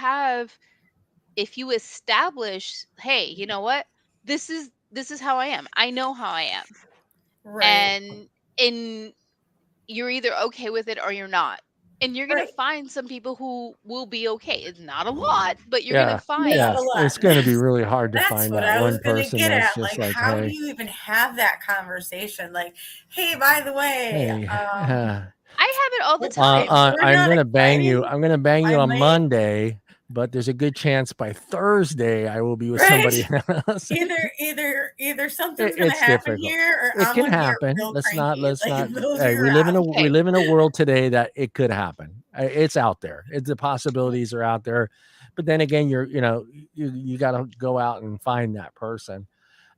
establish, hey, you know what? This is how I am. I know how I am. And you're either okay with it or you're not. And you're going to find some people who will be okay. It's not a lot, but you're going to find. Yeah, it's going to be really hard to find that one person that's just like, how do you even have that conversation? Like, hey, by the way, I have it all the time. I'm going to bang you. I'm going to bang you on Monday, but there's a good chance by Thursday I will be with somebody else. Either something's going to happen here, or it can happen. Let's not. Hey, we live in a world today that it could happen. It's out there. The possibilities are out there, but then again, you got to go out and find that person.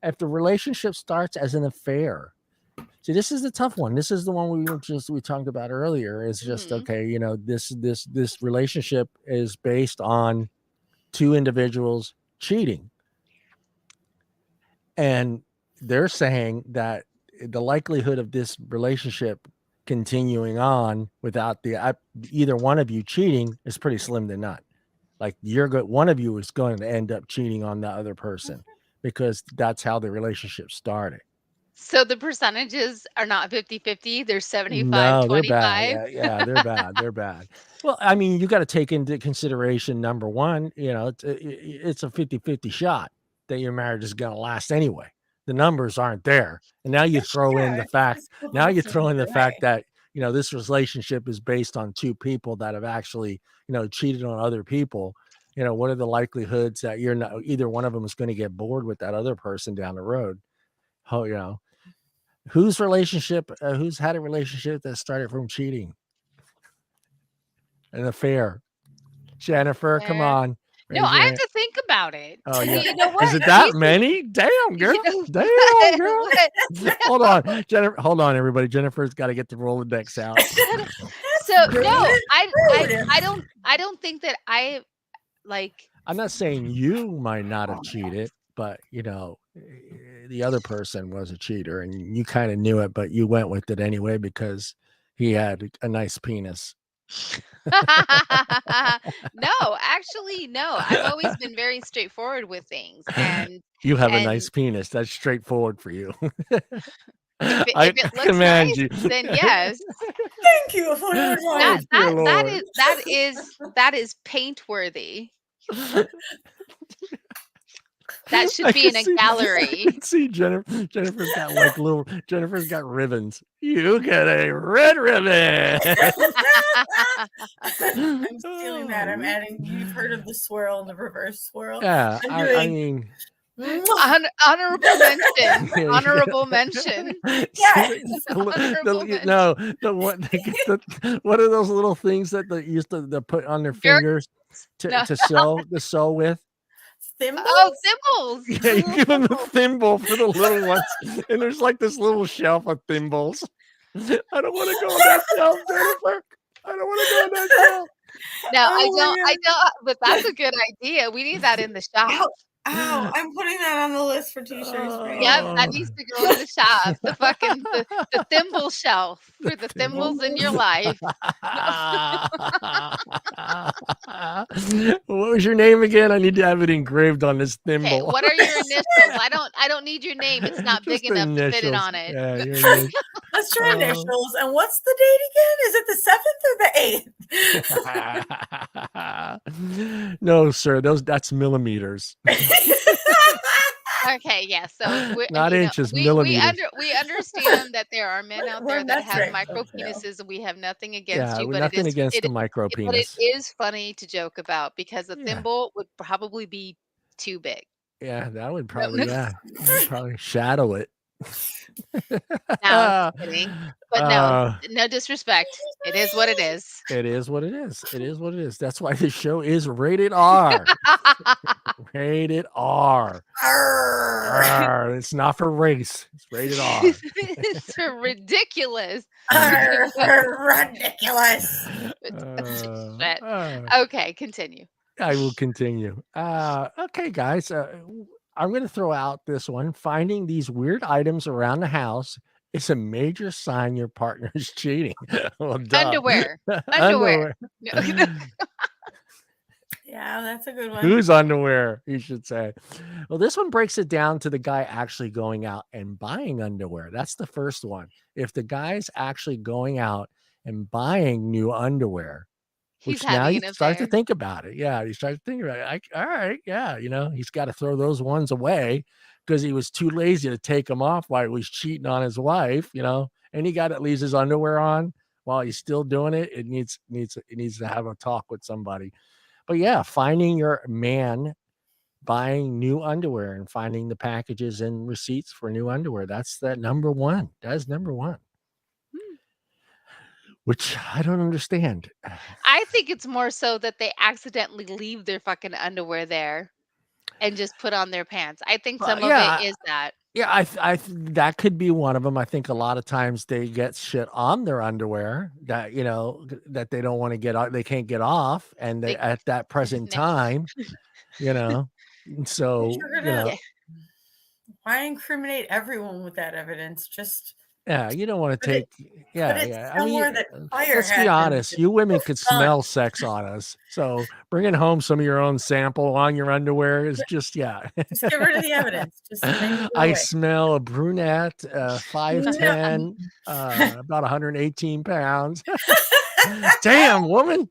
If the relationship starts as an affair, see, this is the tough one. This is the one we talked about earlier. It's just okay. This relationship is based on two individuals cheating, and they're saying that the likelihood of this relationship continuing on without either one of you cheating is pretty slim to none. Like one of you is going to end up cheating on the other person because that's how the relationship started. So the percentages are not 50-50. They're 75-25. No, they're bad. Yeah, they're bad. They're bad. Well, I mean, you got to take into consideration, number one, it's a 50-50 shot. that your marriage is going to last anyway. The numbers aren't there. And now you throw in the fact, that, this relationship is based on two people that have actually, cheated on other people. What are the likelihoods that you're not, either one of them is going to get bored with that other person down the road? Oh, whose relationship, who's had a relationship that started from cheating? An affair. Jennifer, come on. No, I have to think about it. Oh, yeah. You know what? Is it that many? Damn, girl. Damn, girl. Hold on, Jennifer. Hold on, everybody. Jennifer's got to get the Rolodex out. So no, I don't think that I like. I'm not saying you might not have cheated, but the other person was a cheater, and you kind of knew it, but you went with it anyway because he had a nice penis. No, actually, no. I've always been very straightforward with things, and you have a nice penis. That's straightforward for you. If it looks command nice, you. then yes. Thank you for your advice. That is paint worthy. That should be in a gallery. I can see Jennifer's got Jennifer's got ribbons. You get a red ribbon. I'm stealing that. I'm adding. You've heard of the swirl and the reverse swirl? Yeah, I mean. Honorable mention. Honorable mention. Yes. No, what are those little things that they used to put on their fingers to sew with? Thimbles? Oh, thimbles. Yeah, you give them the thimble for the little ones, and there's like this little shelf of thimbles. I don't want to go on that shelf, Jennifer. I don't want to go on that shelf. No, I don't. But that's a good idea. We need that in the shop. Ow, I'm putting that on the list for t-shirts. Yep, that needs to go in the shop. The thimble shelf for the thimbles in your life. What was your name again? I need to have it engraved on this thimble. Okay, what are your initials? I don't need your name. It's not big enough to fit it on it. Yeah, your initials. Let's try initials. And what's the date again? Is it the 7th or the 8th? No, sir. That's millimeters. Okay, yeah. So not inches, millimeters. We understand that there are men out there that have micro penises, and we have nothing against you. But nothing against the micro penis. But it is funny to joke about because the thimble would probably be too big. Yeah, that would probably probably shadow it. No, I'm kidding. But no disrespect. It is what it is. It is what it is. It is what it is. That's why this show is rated R. Rated R. It's not for race. It's rated R. It's ridiculous. Ridiculous. Okay, continue. I will continue. Okay, guys. I'm going to throw out this one. Finding these weird items around the house is a major sign your partner is cheating. Well, underwear. Yeah, that's a good one. Whose underwear, you should say. Well, this one breaks it down to the guy actually going out and buying underwear. That's the first one. If the guy's actually going out and buying new underwear, which now you start to think about it. Yeah, you start to think about it. All right, yeah, he's got to throw those ones away because he was too lazy to take them off while he was cheating on his wife, any guy that leaves his underwear on while he's still doing it, it needs to have a talk with somebody. But yeah, finding your man buying new underwear and finding the packages and receipts for new underwear. That's number one. That's number one. Which I don't understand. I think it's more so that they accidentally leave their fucking underwear there and just put on their pants. I think some of it is that. Yeah, I that could be one of them. I think a lot of times they get shit on their underwear that that they don't want to get off, they can't get off, and they at that present time, so why incriminate everyone with that evidence? Just you don't want to take I mean, let's be honest, you women could smell sex on us, so bringing home some of your own sample on your underwear is just just get rid of the evidence. Just I smell a brunette, 5'10", about 118 pounds. Damn, woman.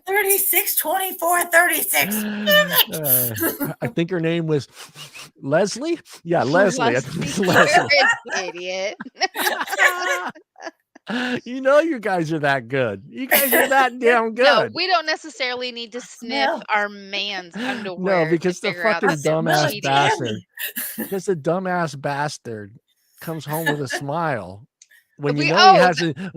36, 24, 36. I think her name was Leslie. Yeah, Leslie. I think it's Leslie. Idiot. You know, you guys are that good. You guys are that damn good. No, we don't necessarily need to sniff our man's underwear. No, because the fucking dumbass bastard. Because the dumbass bastard comes home with a smile. When you know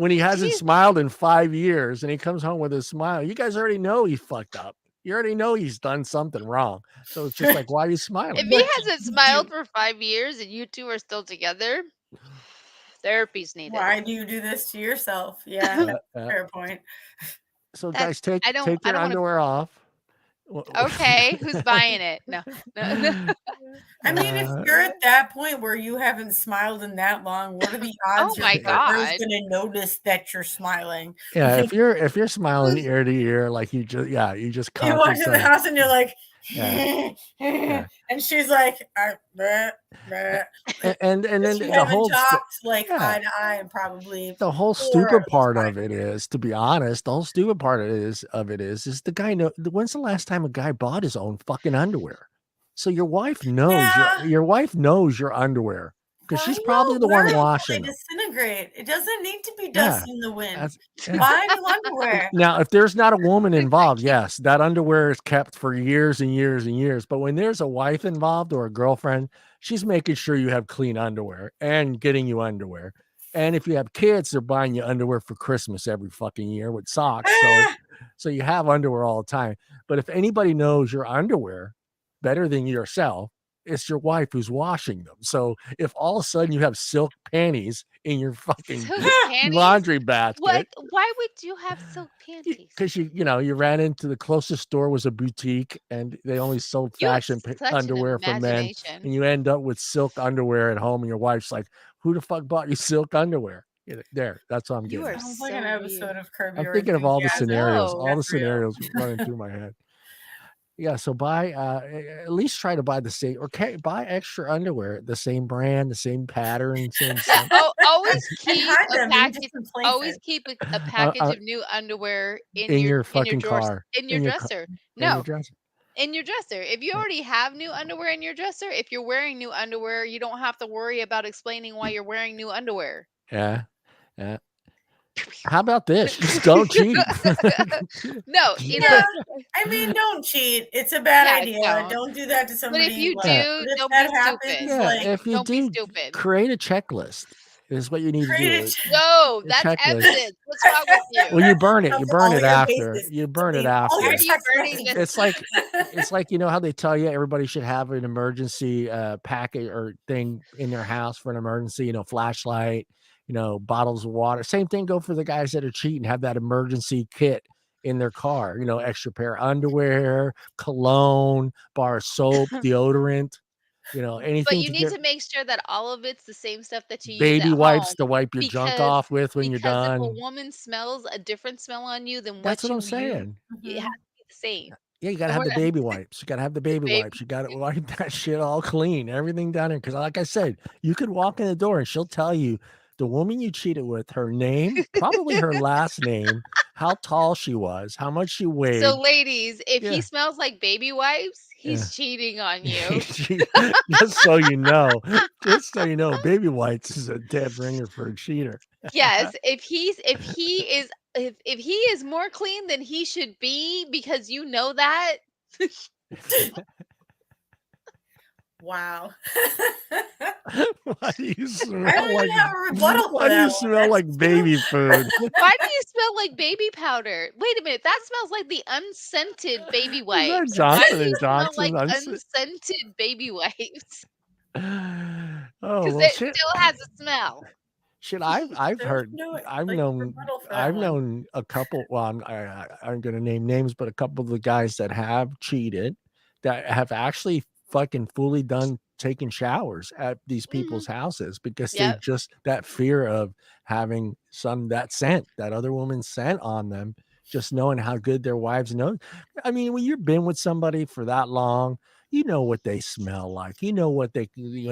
he hasn't smiled in 5 years, and he comes home with a smile, you guys already know he fucked up. You already know he's done something wrong. So it's just like, why are you smiling? If he hasn't smiled for 5 years and you two are still together, therapy's needed. Why do you do this to yourself? Yeah, that's a fair point. So guys, take your underwear off. Okay, who's buying it? No. I mean, if you're at that point where you haven't smiled in that long, what are the odds your partner's going to notice that you're smiling? Yeah, if you're smiling ear to ear, like you just you walk in the house and you're like, and she's like, bleh, bleh. and then the whole talked like eye to eye, and probably the whole stupid part of it is, to be honest, the whole stupid part of it is the guy know. When's the last time a guy bought his own fucking underwear? So your wife knows your wife knows your underwear. Because she's probably the one washing them. Disintegrate. It doesn't need to be dust in the wind. Buy new underwear. Now, if there's not a woman involved, yes, that underwear is kept for years and years and years. But when there's a wife involved or a girlfriend, she's making sure you have clean underwear and getting you underwear. And if you have kids, they're buying you underwear for Christmas every fucking year with socks. So you have underwear all the time. But if anybody knows your underwear better than yourself, it's your wife who's washing them. So if all of a sudden you have silk panties in your fucking laundry basket, why would you have silk panties? Because you ran into the closest store was a boutique, and they only sold fashion underwear for men, and you end up with silk underwear at home, and your wife's like, "Who the fuck bought you silk underwear?" There, that's what I'm getting. Sounds like an episode of Curb Your I'm thinking of all the scenarios, Enthusiasm. running through my head. Yeah, so buy at least try to buy the same, or buy extra underwear, the same brand, the same pattern, same. Always keep a package. Always keep a package of new underwear in your fucking car, in your dresser. In your dresser. If you already have new underwear in your dresser, if you're wearing new underwear, you don't have to worry about explaining why you're wearing new underwear. Yeah. How about this? Just don't cheat. No, I mean, don't cheat. It's a bad idea. Don't do that to somebody. But if you do, don't be stupid. If you do, create a checklist. Is what you need to do. No, that's evidence. What's wrong with you? Well, you burn it. You burn it after. You burn it after. It's like how they tell you everybody should have an emergency packet or thing in their house for an emergency. Flashlight. Bottles of water. Same thing go for the guys that are cheating. Have that emergency kit in their car. Extra pair of underwear, cologne, bar of soap, deodorant. Anything. But you need to make sure that all of it's the same stuff that you use. Baby wipes to wipe your junk off with when you're done. If a woman smells a different smell on you than that's what I'm saying. It has to be the same. Yeah, you gotta have the baby wipes. You gotta have the baby wipes. You gotta wipe that shit all clean, everything down there. Because, like I said, you could walk in the door and she'll tell you the woman you cheated with, her name, probably her last name, how tall she was, how much she weighed. So, ladies, if he smells like baby wipes, he's cheating on you. Just so you know, baby wipes is a dead ringer for a cheater. Yes, if he is more clean than he should be, because you know that. Wow. Why do you smell I don't even have a rebuttal Why do you smell like baby food? Why do you smell like baby powder? Wait a minute, that smells like the unscented baby wipes. Johnson & Johnson, like unscented baby wipes. Oh, because it still has a smell. Shit, I've heard, I've known a couple. Well, I'm going to name names, but a couple of the guys that have cheated, that have actually fucking fully done taking showers at these people's houses, because they just, that fear of having that other woman's scent on them, just knowing how good their wives know. I mean, when you've been with somebody for that long, you know what they smell like. You know when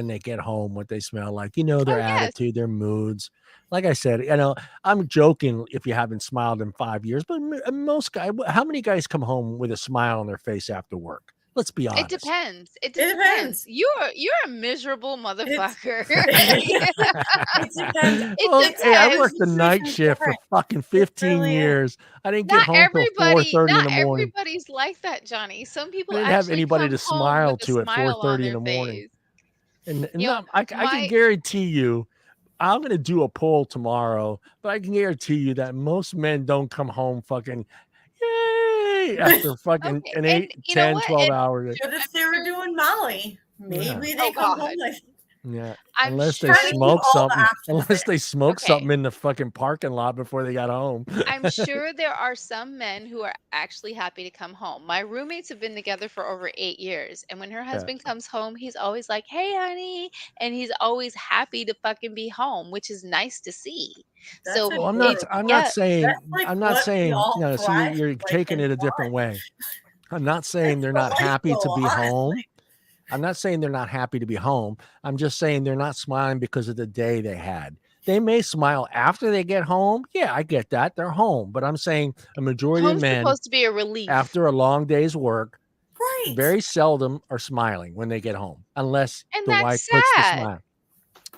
they get home, what they smell like. Their attitude, their moods. like I said, I'm joking if you haven't smiled in 5 years, but most guys, how many guys come home with a smile on their face after work? Let's be honest. It depends. It It depends. depends. You're a miserable motherfucker. It depends. Well, It hey, I depends. worked the night shift for fucking 15 really is. years. I didn't get Not home till 4:30 in not the morning. everybody's like that, Johnny. Some I people didn't have actually anybody come to home smile with a to at smile on 4:30 in their the morning. face. And You know, no, I can my guarantee you, I'm going to do a poll tomorrow, but I can guarantee you that most men don't come home fucking yay after fucking okay, an and 8, you know 10, what? 12 And hour day. But if I'm they were sure. doing Molly, maybe Yeah. they Oh come home God. like Yeah. I'm Unless they sure. trying to keep smoke all the something. options Unless there. they smoke Okay. something in the fucking parking lot before they got home. I'm sure there are some men who are actually happy to come home. My roommates have been together for over 8 years, and when her husband comes home, he's always like, "Hey, honey," and he's always happy to fucking be home, which is nice to see. That's So Well, it's I'm not yeah, saying, That's like what we all see, thrive you're like taking and it a different want. way. I'm not saying they're The not life happy to goal, be honestly. home. I'm not saying they're not happy to be home. I'm just saying they're not smiling because of the day they had. They may smile after they get home. Yeah, I get that. They're home. But I'm saying a majority of home's men, supposed to be a relief. after a long day's work, Right. very seldom are smiling when they get home, unless And the that's wife puts the sad. smile.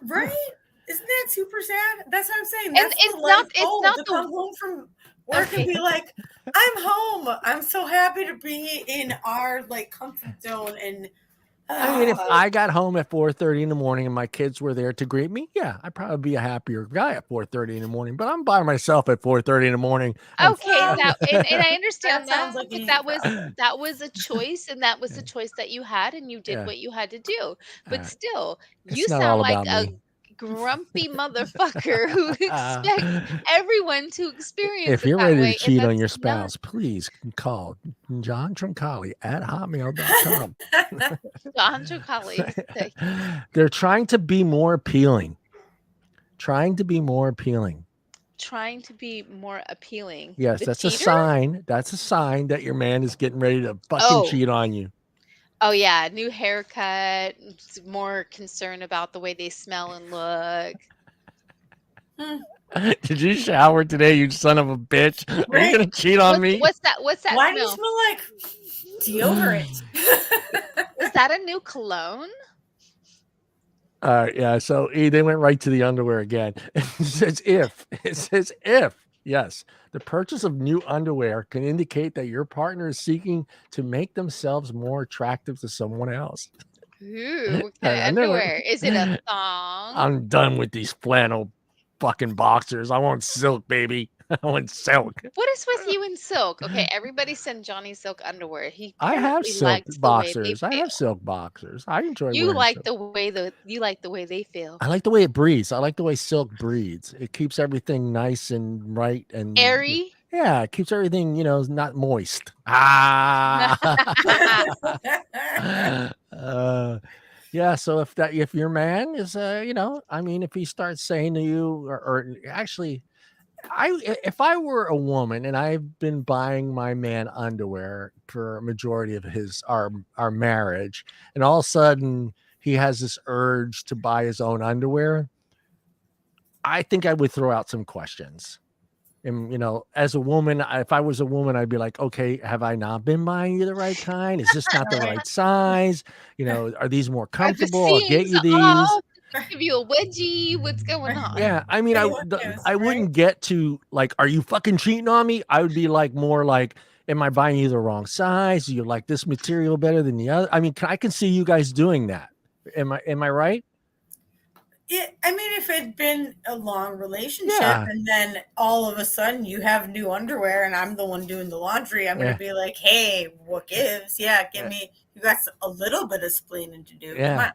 Right? Isn't that super sad? That's what I'm saying. And That's the life it's goal not to the come home from work and okay. be like, I'm home. I'm so happy to be in our like comfort zone. And I mean, if I got home at 4:30 in the morning and my kids were there to greet me, yeah, I'd probably be a happier guy at 4:30 in the morning. But I'm by myself at 4:30 in the morning. Okay, Well, that and I understand that sounds that, like but an that easy was process. that was a choice, and that was the choice that you had, and you did Yeah, what you had to do. But still, you it's not sound all like about a me. grumpy motherfucker who expects everyone to experience If it you're that ready to way, and cheat on that's your not spouse, please call John Troncali at hotmail.com. Don Chocali. They're trying to be more appealing. Trying to be more appealing. Trying to be more appealing. Yes, The that's a cheater? sign. That's a sign that your man is getting ready to fucking Oh. cheat on you. Oh yeah, new haircut, more concern about the way they smell and look. Did you shower today, you son of a bitch? Are Right? you gonna cheat on me? What's that Why do you smell? smell like deodorant? Is that a new cologne? Yeah. So they went right to the underwear again. It says if. It says if. Yes, the purchase of new underwear can indicate that your partner is seeking to make themselves more attractive to someone else. Ooh, what kind of I never. underwear? Is it a thong? I'm done with these flannel fucking boxers. I want silk, baby. I want silk. What is with you and silk? Okay, everybody send Johnny silk underwear. He I have apparently silk likes the way they boxers. I have feel. silk boxers. I enjoy You wearing like silk. you like the way they feel. I like the way it breathes. I like the way silk breathes. It keeps everything nice and right and Airy? yeah, it keeps everything, not moist. Ah. Yeah, so if your man is I mean, if he starts saying to you or actually if I were a woman and I've been buying my man underwear for a majority of our marriage, and all of a sudden he has this urge to buy his own underwear, I think I would throw out some questions. And as a woman, if I was a woman, I'd be like, okay, have I not been buying you the right kind? Is this not the right size? Are these more Are the comfortable? I'll get seams you these. off? Did I give you a wedgie? What's going on? Yeah, I mean, I wouldn't Right? get to like, are you fucking cheating on me? I would be like more like, am I buying you the wrong size? Do you like this material better than the other? I mean, I can see you guys doing that. Am I right? Yeah, I mean, if it'd been a long relationship Yeah. and then all of a sudden you have new underwear and I'm the one doing the laundry, I'm gonna be like, hey, what gives? Yeah, give me. You got a little bit of splaining to do. Come on.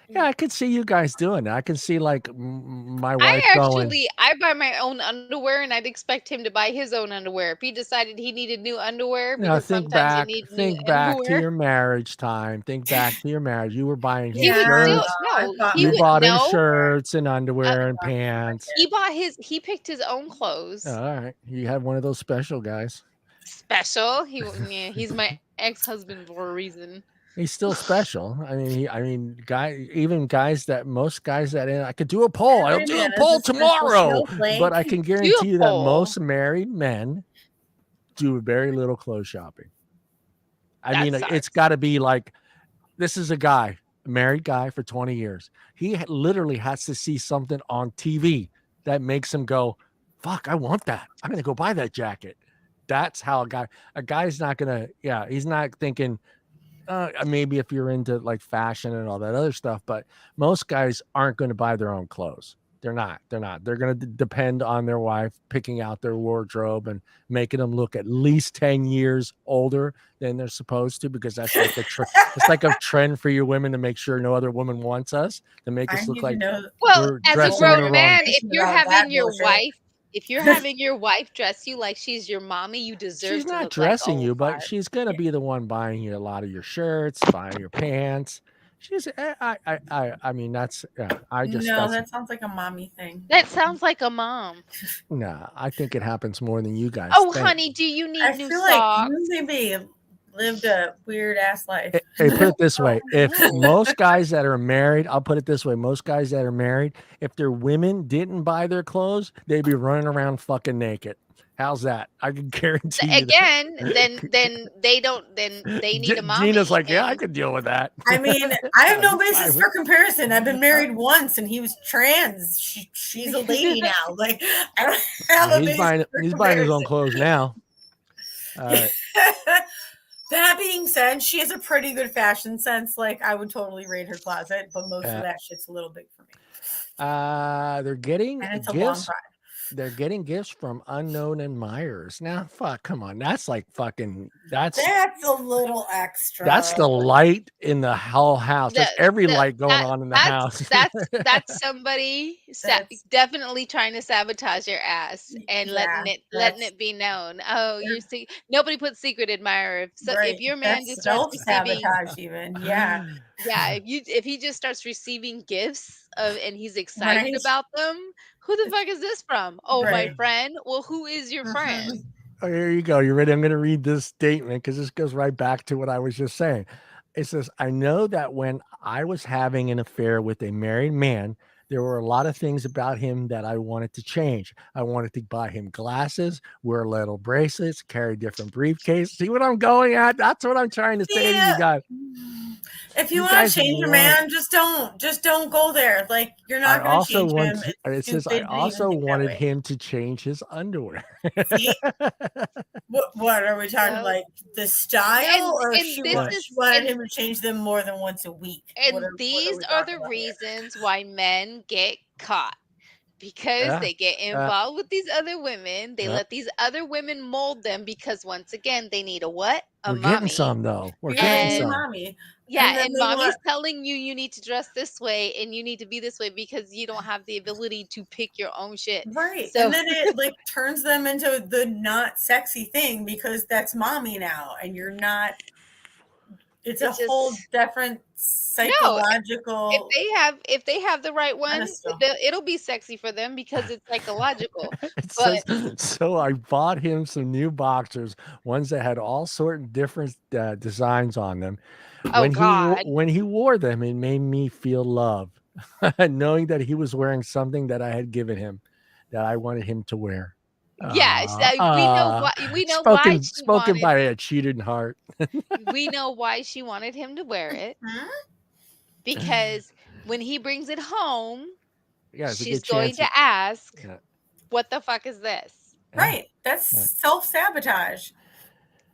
Yeah, I could see you guys doing that. I can see like my wife going. I buy my own underwear, and I'd expect him to buy his own underwear. If he decided he needed new underwear, because Think sometimes you back, need new think back to underwear. your marriage time. Think back to your marriage. You were buying him He would still shirts. he You would bought him no. shirts and underwear and pants. He picked his own clothes. Oh, all right, you have one of those special guys. Special. He's my ex-husband for a reason. He's still special. I mean, guys that I could do a poll. I'll Every do a man is poll a special tomorrow. snowflake. But I can Do guarantee a you that poll. most married men do very little clothes shopping. I mean, sucks. it's got to be like, this is a married guy for 20 years. He literally has to see something on TV that makes him go, fuck, I want that. I'm going to go buy that jacket. That's how a guy's not going to, he's not thinking, maybe if you're into like fashion and all that other stuff, but most guys aren't going to buy their own clothes. They're not. They're going to depend on their wife picking out their wardrobe and making them look at least 10 years older than they're supposed to, because that's like it's like a trend for you women to make sure no other woman wants us, to make us look like well, as a dressing in the grown wrong- man, if you're About that having your bullshit. wife, if you're having your wife dress you like she's your mommy, you deserve she's to not look dressing like you, but Olafar. she's going to be the one buying you a lot of your shirts, buying your pants. She's I mean, that's that sounds like a mommy thing. That sounds like a mom. Nah, I think it happens more than you guys Oh, think. honey, do you need I new feel socks? like you maybe lived a weird ass life. Hey, put it this way. If most guys that are married, I'll put it this way. Most guys that are married, if their women didn't buy their clothes, they'd be running around fucking naked. How's that? I can guarantee you. Again, then they need a mommy. Gina's like, yeah, I could deal with that. I mean, I have no basis for comparison. I've been married once, and he was trans. She's a lady now. Like, I don't have a basis. He's buying his own clothes now. That being said, she has a pretty good fashion sense. Like, I would totally raid her closet, but most of that shit's a little big for me. They're getting And it's a long gifts. ride. They're getting gifts from unknown admirers. Now, fuck, come on. That's like fucking. That's a little extra. That's the light in the whole house. There's every light going on in the house. That's somebody definitely trying to sabotage your ass and letting it be known. Oh, you see, nobody puts secret admirer. So if your man just starts receiving sabotage, even yeah. If he just starts receiving gifts and he's excited about them, who the fuck is this from? Oh, my friend. Well, who is your friend? Oh, here you go. You ready? I'm going to read this statement because this goes right back to what I was just saying. It says, I know that when I was having an affair with a married man, there were a lot of things about him that I wanted to change. I wanted to buy him glasses, wear little bracelets, carry different briefcases. See what I'm going at? That's what I'm trying to say to you guys. If you want to change your man, just don't go there. Like, you're not going to change him. It says I also wanted him to change his underwear. What are we talking like the style, or she wanted him to change them more than once a week? And these are the reasons why men get caught. Because they get involved with these other women. They let these other women mold them because, once again, they need a what? We're getting some, though. We're getting some. Mommy. Yeah, and mommy's telling you need to dress this way and you need to be this way because you don't have the ability to pick your own shit. Right. So, and then it like turns them into the not sexy thing because that's mommy now and you're not. It's a whole different psychological. No, if they have the right one, it'll be sexy for them because it's psychological. So I bought him some new boxers, ones that had all sorts of different designs on them. When he wore them, it made me feel love, knowing that he was wearing something that I had given him, that I wanted him to wear. Yes, we know why. Spoken by a cheated heart. We know why she wanted him to wear it, because when he brings it home, she's going to ask, "What the fuck is this?" Right. That's self-sabotage.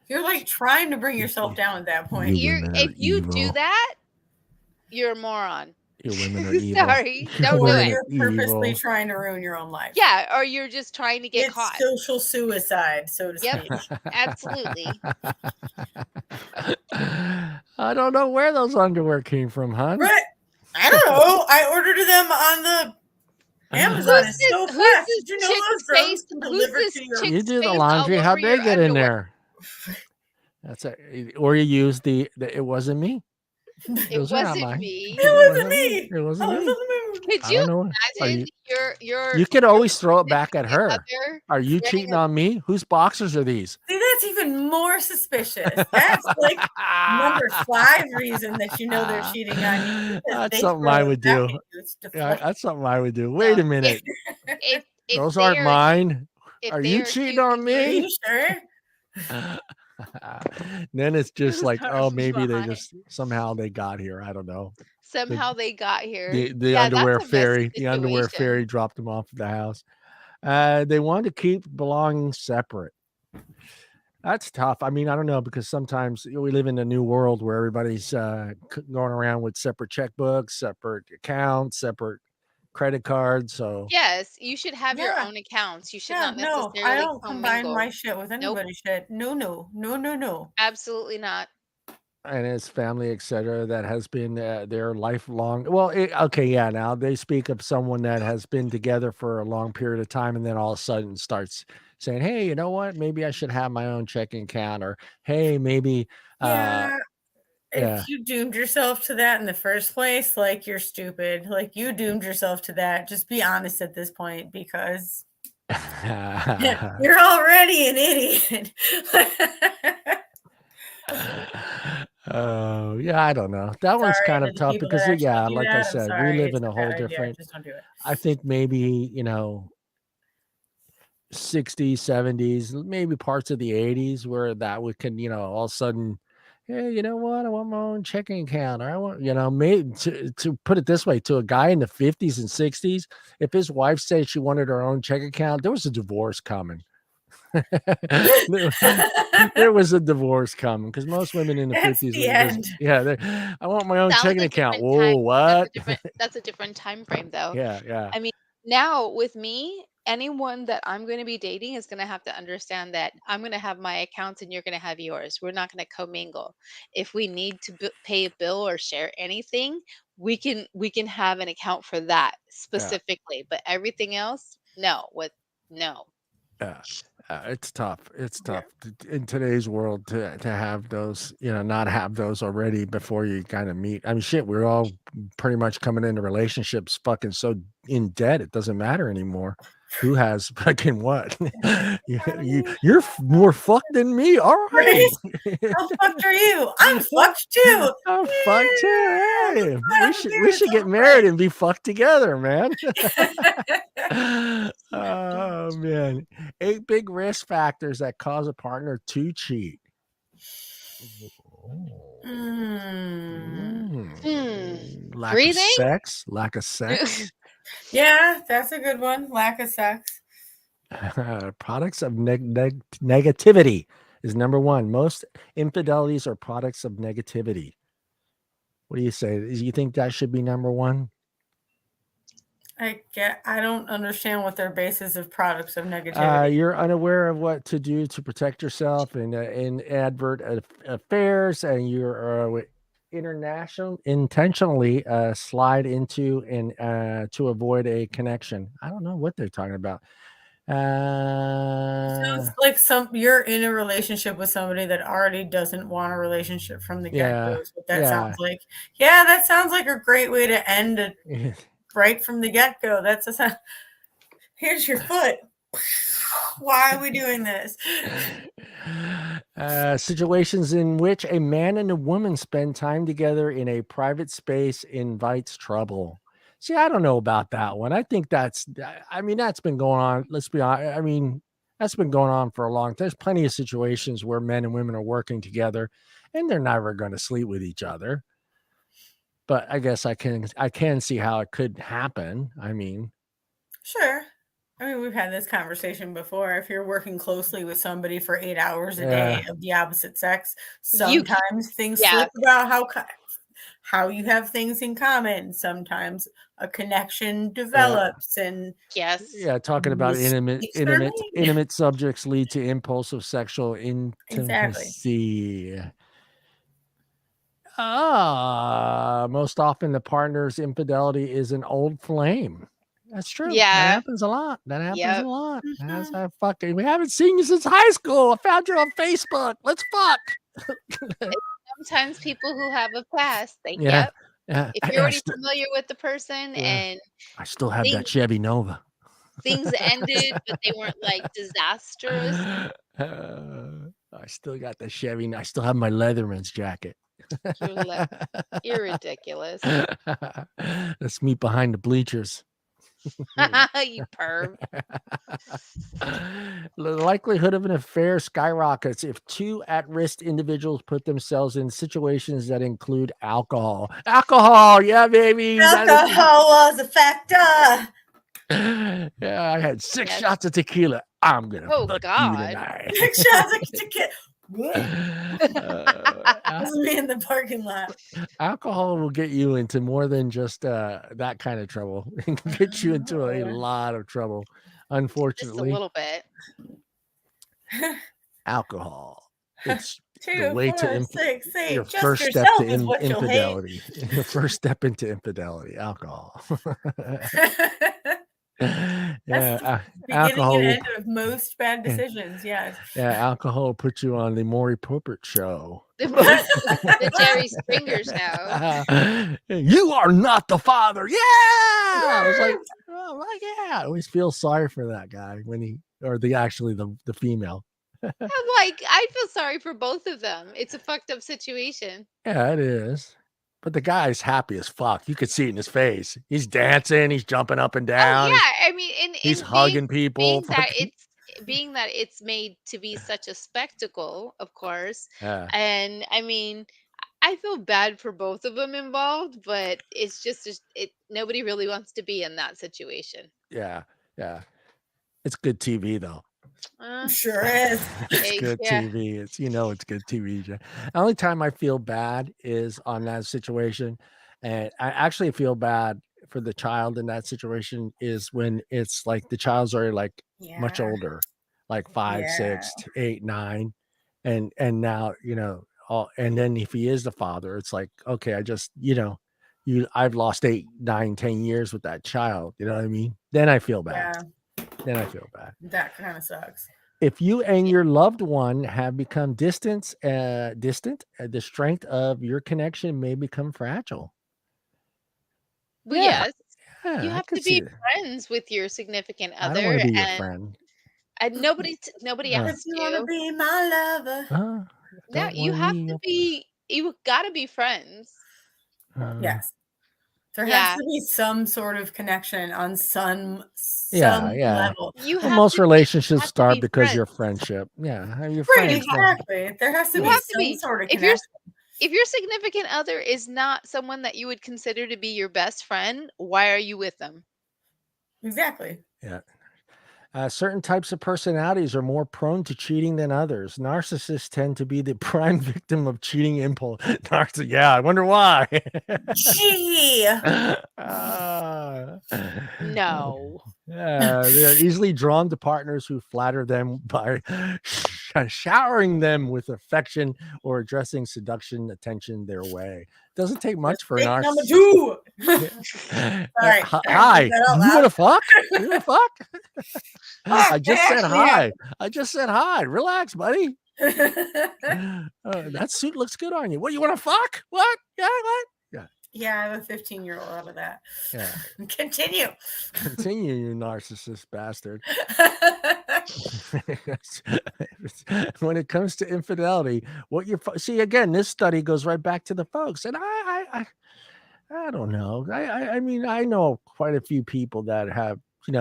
You're like trying to bring yourself down at that point. If you do that, you're a moron. Your women are evil. Sorry, don't do it. You're purposely trying to ruin your own life. Yeah, or you're just trying to get caught. Social suicide, so to speak. Absolutely. I don't know where those underwear came from, hon. Right. I don't know. I ordered them on the Amazon. It's so fast. Did you know those drones can deliver to your? You do the laundry. How'd they get in there? That's it. Or you use the it wasn't me. It wasn't me. It wasn't me. It wasn't me. Could you imagine you could always throw it back at her. Are you cheating on me? Whose boxers are these? See, that's even more suspicious. That's like number 5 reason that you know they're cheating on you. That's They something throw I it would back do. at you. It's Yeah, deflect. that's something I would do. Wait a minute. If Those they aren't are mine. if Are they you are cheating accusing on Are me? you sure? Then it's just Those like, oh, aren't maybe they mine. just somehow they got here. I don't know. Somehow they got here. The Yeah, that's underwear a messy fairy, the underwear situation. fairy dropped them off at the house. They want to keep belongings separate. That's tough. I mean, I don't know, because sometimes we live in a new world where everybody's going around with separate checkbooks, separate accounts, separate credit cards. So Yes, you should have your Yeah. own accounts. You should Yeah, not no, I necessarily don't combine my commingle. shit with Nope, anybody's shit. No. absolutely not. and his family, etc., that has been their lifelong. Well, okay, yeah. Now they speak of someone that has been together for a long period of time, and then all of a sudden starts saying, "Hey, you know what? Maybe I should have my own checking account," or "Hey, maybe." Yeah, Yeah. if you doomed yourself to that in the first place, like, you're stupid. Like, you doomed yourself to that. Just be honest at this point, because you're already an idiot. Oh, yeah, I don't know. That one's Sorry kind to of the tough people that because, actually yeah, do like I that. I'm said, we sorry. live It's in a a whole bad idea. different. Just don't do it. I think maybe 60s, 70s, maybe parts of the 80s where that we can, all of a sudden, hey, you know what? I want my own checking account. Or I want, maybe to put it this way, to a guy in the 50s and 60s, if his wife said she wanted her own checking account, there was a divorce coming. there was a divorce coming, because most women in the That's 50s the were just, end. I want my own That was checking a account. different time. Whoa, what? That's a different time frame though. Yeah. I mean, now with me, anyone that I'm going to be dating is going to have to understand that I'm going to have my accounts and you're going to have yours. We're not going to commingle. If we need to pay a bill or share anything, we can have an account for that Yeah. specifically. But everything else, no. No. Yeah. It's tough. It's Yeah. tough in today's world to have those, not have those already before you kind of meet. I mean, shit, we're all pretty much coming into relationships fucking so in debt, it doesn't matter anymore. Who has fucking what? You're more fucked than me. All right. Right? How fucked are you? I'm fucked too. I'm fucked too. Yeah, Hey, let's we should get married and be fucked together, man. celebrate. Oh man. 8 big risk factors that cause a partner to cheat. Lack of Breathing? sex. Lack of sex. Yeah, that's a good one. Lack of sex. Products of negativity is number 1. Most infidelities are products of negativity. What do you say? Do you think that should be number 1? I don't understand what their basis of products of negativity. You're unaware of what to do to protect yourself in advert affairs, and you're intentionally slide into and to avoid a connection. I don't know what they're talking about. Sounds like you're in a relationship with somebody that already doesn't want a relationship from the get-go. Is what that sounds like. Yeah, that sounds like a great way to end it right from the get-go. Here's your foot. Why are we doing this? Situations in which a man and a woman spend time together in a private space invites trouble. See, I don't know about that one. I think that's been going on. Let's be honest. That's been going on for a long time. There's plenty of situations where men and women are working together and they're never going to sleep with each other. But I guess I can see how it could happen. Sure. We've had this conversation before. If you're working closely with somebody for 8 hours a day of the opposite sex, sometimes things slip about how you have things in common. Sometimes a connection develops, and talking about intimate subjects lead to impulsive sexual intimacy. Exactly. Most often the partner's infidelity is an old flame. That's true. Yeah. That happens a lot. A lot. Mm-hmm. We haven't seen you since high school. I found you on Facebook. Let's fuck. Sometimes people who have a past, if you're already familiar with the person and I still have that Chevy Nova. Things ended, but they weren't like disastrous. I still got the Chevy. I still have my Leatherman's jacket. You're ridiculous. Let's meet behind the bleachers. You perv. The likelihood of an affair skyrockets if two at-risk individuals put themselves in situations that include alcohol. Alcohol, yeah, baby. Alcohol was a factor. Yeah, I had 6 shots of tequila. I'm gonna fuck you tonight. 6 shots of tequila. That's me in the parking lot. Alcohol will get you into more than just that kind of trouble. It can get you into a lot of trouble, unfortunately. Just a little bit. Alcohol. It's 2, the way 4, to 6, 8. your Just first step to infidelity. Your first step into infidelity. Alcohol. Yeah, alcohol and end of most bad decisions. Yes. Yeah, alcohol will put you on the Maury Povich show. The Jerry Springer show. You are not the father. Yeah. I was like, yeah. I always feel sorry for that guy when the female. I'm like, I feel sorry for both of them. It's a fucked up situation. Yeah, it is. But the guy's happy as fuck. You could see it in his face. He's dancing. He's jumping up and down. Oh, yeah. I mean, he's hugging people. Being that it's made to be such a spectacle, of course. Yeah. And I mean, I feel bad for both of them involved, but it's just nobody really wants to be in that situation. Yeah. Yeah. It's good TV though. Sure is. It's good TV. It's good TV. The only time I feel bad is on that situation, and I actually feel bad for the child in that situation is when it's like the child's already like much older, like 5, 6, 8, 9, and now and then if he is the father, it's like, okay, I just I've lost 8, 9, 10 years with that child. You know what I mean? Then I feel bad. Yeah. Then I feel bad. That kind of sucks. If you and your loved one have become distant, the strength of your connection may become fragile. Well, yes. You have to be friends with your significant other. I don't want to be your friend. And nobody asks you. Want to be my lover? No, you have to be. You got to be friends. Yes. There has to be some sort of connection on some level. Most relationships start because your friendship. Yeah, your friends. Exactly. There has to be some sort of connection. If your significant other is not someone that you would consider to be your best friend, why are you with them? Exactly. Yeah. Certain types of personalities are more prone to cheating than others. Narcissists tend to be the prime victim of cheating impulse. Yeah, I wonder why. Gee. No. They're easily drawn to partners who flatter them by showering them with affection or addressing seduction attention their way. Doesn't take much for a narcissist. Number 2. Right. Hi. You want to fuck? You want to fuck? I just said hi. Relax, buddy. That suit looks good on you. What, you want to fuck? What? Yeah, what? Yeah, I have a 15-year-old out of that. Yeah. Continue, you narcissist bastard. When it comes to infidelity, see again, this study goes right back to the folks, and I don't know. I mean, I know quite a few people that have, I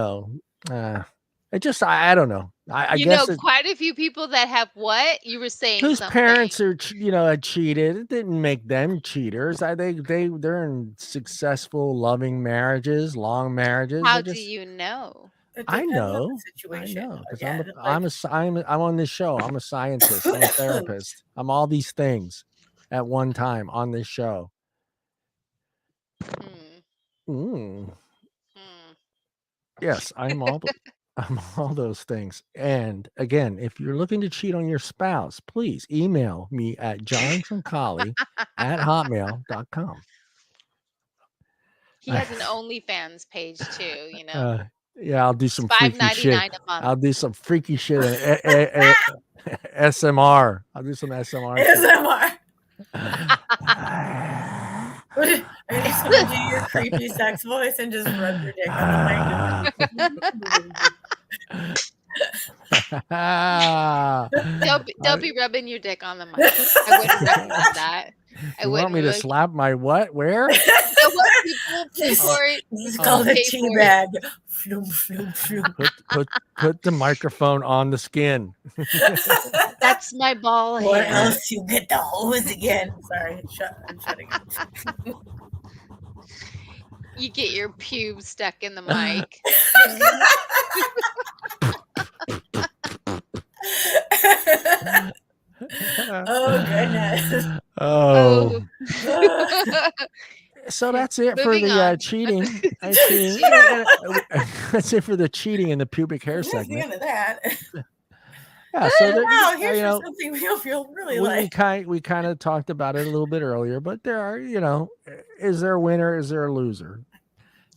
don't know. I guess quite a few people that have what you were saying. Whose parents are, had cheated. It didn't make them cheaters. They're in successful, loving marriages, long marriages. How do you know? I know because I'm on this show. I'm a scientist. I'm a therapist. I'm all these things at one time on this show. Yes, I'm all those things. And again, if you're looking to cheat on your spouse, please email me at johnfroncali@hotmail.com. He has an OnlyFans page too, Yeah, I'll do some freaky shit. $5.99 a month. I'll do some freaky shit. SMR. I'll do some SMR. Are you just gonna do your creepy sex voice and just rub your dick on the mic? Don't be rubbing your dick on the mic. I wouldn't recommend that. You want me to slap my what? Where? People pay for it. This is called a tea bag. Floom, floom, floom. Put the microphone on the skin. That's my ball Or hair. else you get the hose again. Sorry, I'm shutting up. You get your pubes stuck in the mic. Oh goodness. Oh. So that's it for the cheating. That's it for the cheating and the pubic hair segment. The end of that. Yeah, so wow, here's something we feel really we kind of talked about it a little bit earlier, but there are, is there a winner? Is there a loser?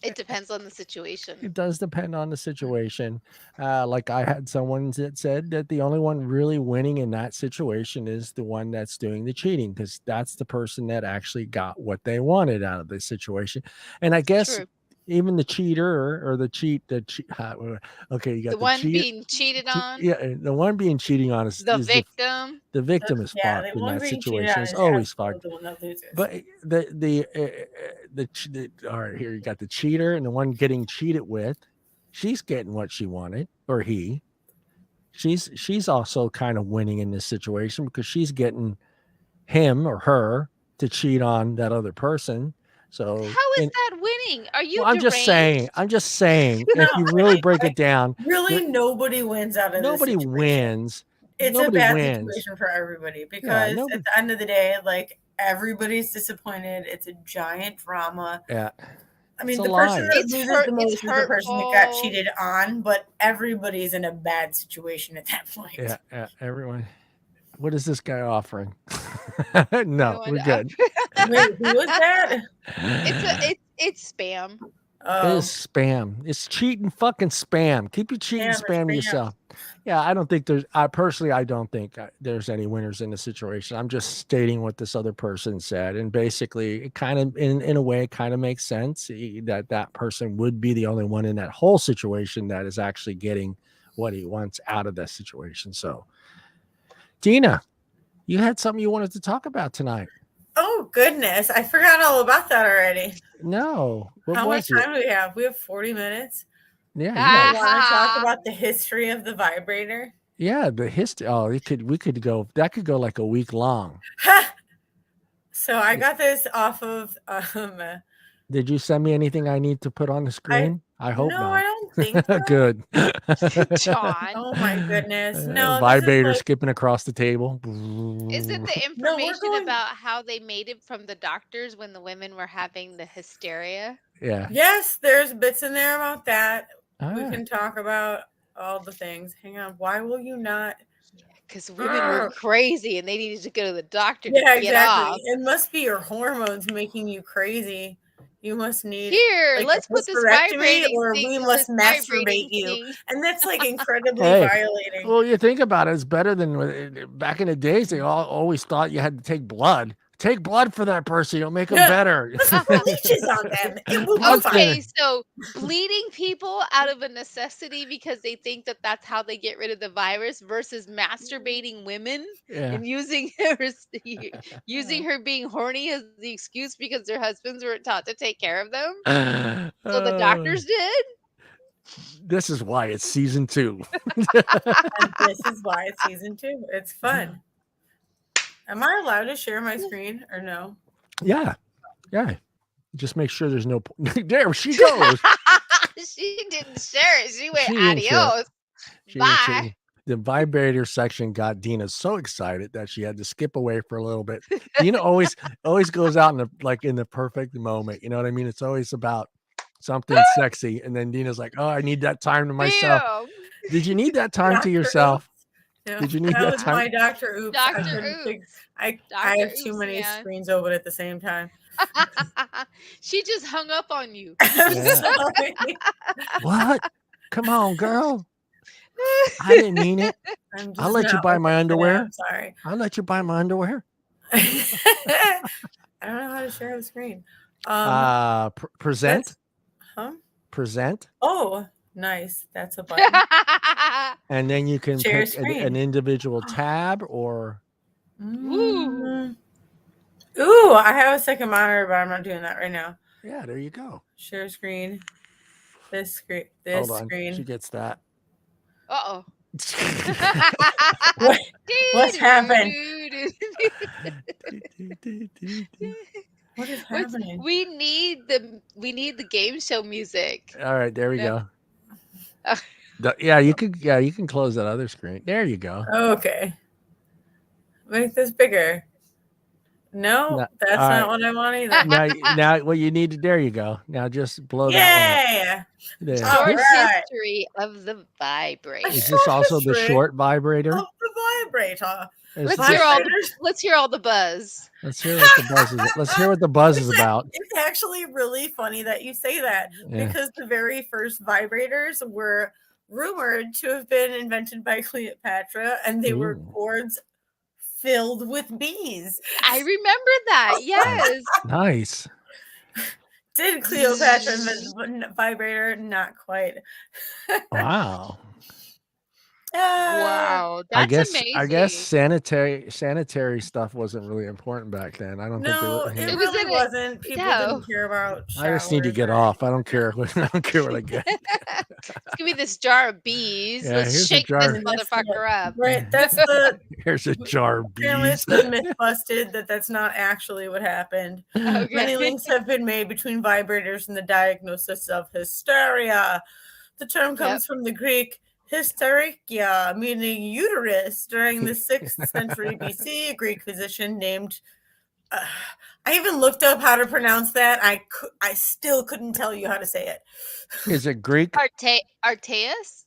It depends on the situation. It does depend on the situation. Like I had someone that said that the only one really winning in that situation is the one that's doing the cheating, because that's the person that actually got what they wanted out of the situation. And I guess even the cheater or the okay, you got the one being cheated on. Yeah, the one being cheating on is the victim. The victim is fucked in that situation. It's always fucked. But all right, here you got the cheater and the one getting cheated with. She's getting what she wanted, or he. She's also kind of winning in this situation because she's getting him or her to cheat on that other person. So how is that winning? Are you? Well, I'm just saying. If you really break it down, really, nobody wins out of nobody this situation. Wins. It's nobody a bad wins. situation for everybody because at the end of the day, like everybody's disappointed. It's a giant drama. Yeah. I mean, the person that loses the most is the person that got cheated on, but everybody's in a bad situation at that point. Yeah, everyone. What is this guy offering? No, we're good. Wait, who was that? It's spam. It is spam. It's cheating fucking spam. Keep your cheating spam yourself. Yeah, I don't think I don't think there's any winners in the situation. I'm just stating what this other person said. And basically, it kind of, in a way, it kind of makes sense that person would be the only one in that whole situation that is actually getting what he wants out of that situation. So, Deana, you had something you wanted to talk about tonight. Oh, goodness. I forgot all about that already. No. How much time do we have? We have 40 minutes. Yeah. You want to talk about the history of the vibrator? Yeah, the history. Oh, we could go. That could go like a week long. So I got this off of. Did you send me anything I need to put on the screen? I hope not. No, I don't think so. Good. John. Oh my goodness. No. Vibrator skipping across the table. Is it the information about how they made it from the doctors when the women were having the hysteria? Yeah. Yes, there's bits in there about that. We can talk about all the things. Hang on. Why will you not? Because women were crazy and they needed to go to the doctor to get off. It must be your hormones making you crazy. You must need let's put this vibrating or thing, we must masturbate you. And that's like incredibly violating. Well, you think about it, it's better than back in the days. They always thought you had to take blood. Take blood for that person. You'll make them better. Leeches on them. Okay, so bleeding people out of a necessity because they think that that's how they get rid of the virus versus masturbating women and using her being horny as the excuse because their husbands weren't taught to take care of them. So the doctors did. This is why it's season 2. And this is why it's season 2. It's fun. Am I allowed to share my screen or no? Yeah. Just make sure there's no. There she goes. She didn't share it. She went adios. Bye. The vibrator section got Deana so excited that she had to skip away for a little bit. Deana always goes out in the perfect moment. You know what I mean? It's always about something sexy, and then Deana's like, "Oh, I need that time to myself." Ew. Did you need that time to yourself? No, did you need that time? My Dr. Oops. I have too many screens open at the same time. She just hung up on you. Sorry. What? Come on, girl. I didn't mean it. I'll let you buy my underwear. I'm sorry. I'll let you buy my underwear. I don't know how to share the screen. Present. Huh? Present. Oh, Nice. That's a button. And then you can Share pick an screen. individual tab or. Ooh. Ooh, I have a second monitor, but I'm not doing that right now. Yeah, there you go. Share screen. This screen. Hold This on. screen. She gets that. Uh-oh. What's happened? What is happening? We need the game show music. All right, there we No. go. Yeah, you can close that other screen. There you go. Okay. Make this bigger. No, No, that's all not right. what I want either. Now what you need to, there you go. Now just blow that Yeah. one up. There. Short Alright. history of the vibrator. Is this also the short vibrator? Of the vibrator. Let's hear all the buzz. Let's hear what the buzz is. Let's hear what the buzz is about. It's actually really funny that you say that because the very first vibrators were rumored to have been invented by Cleopatra, and they were gourds filled with bees. I remember that. Yes. Nice. Did Cleopatra invent a vibrator? Not quite. Wow. Wow, that's amazing. I guess sanitary stuff wasn't really important back then. I don't think it really wasn't. People didn't care about showers. I just need to get off. I don't care. I don't care what I get. Give me this jar of bees. Yeah, Let's shake this motherfucker up. Right. That's the. Here's a jar of bees. It's been myth busted that's not actually what happened. Okay. Many links have been made between vibrators and the diagnosis of hysteria. The term comes from the Greek hysterikia, meaning uterus. During the 6th century BC, a Greek physician named I even looked up how to pronounce that. I still couldn't tell you how to say it. Is it Greek? Artaeus?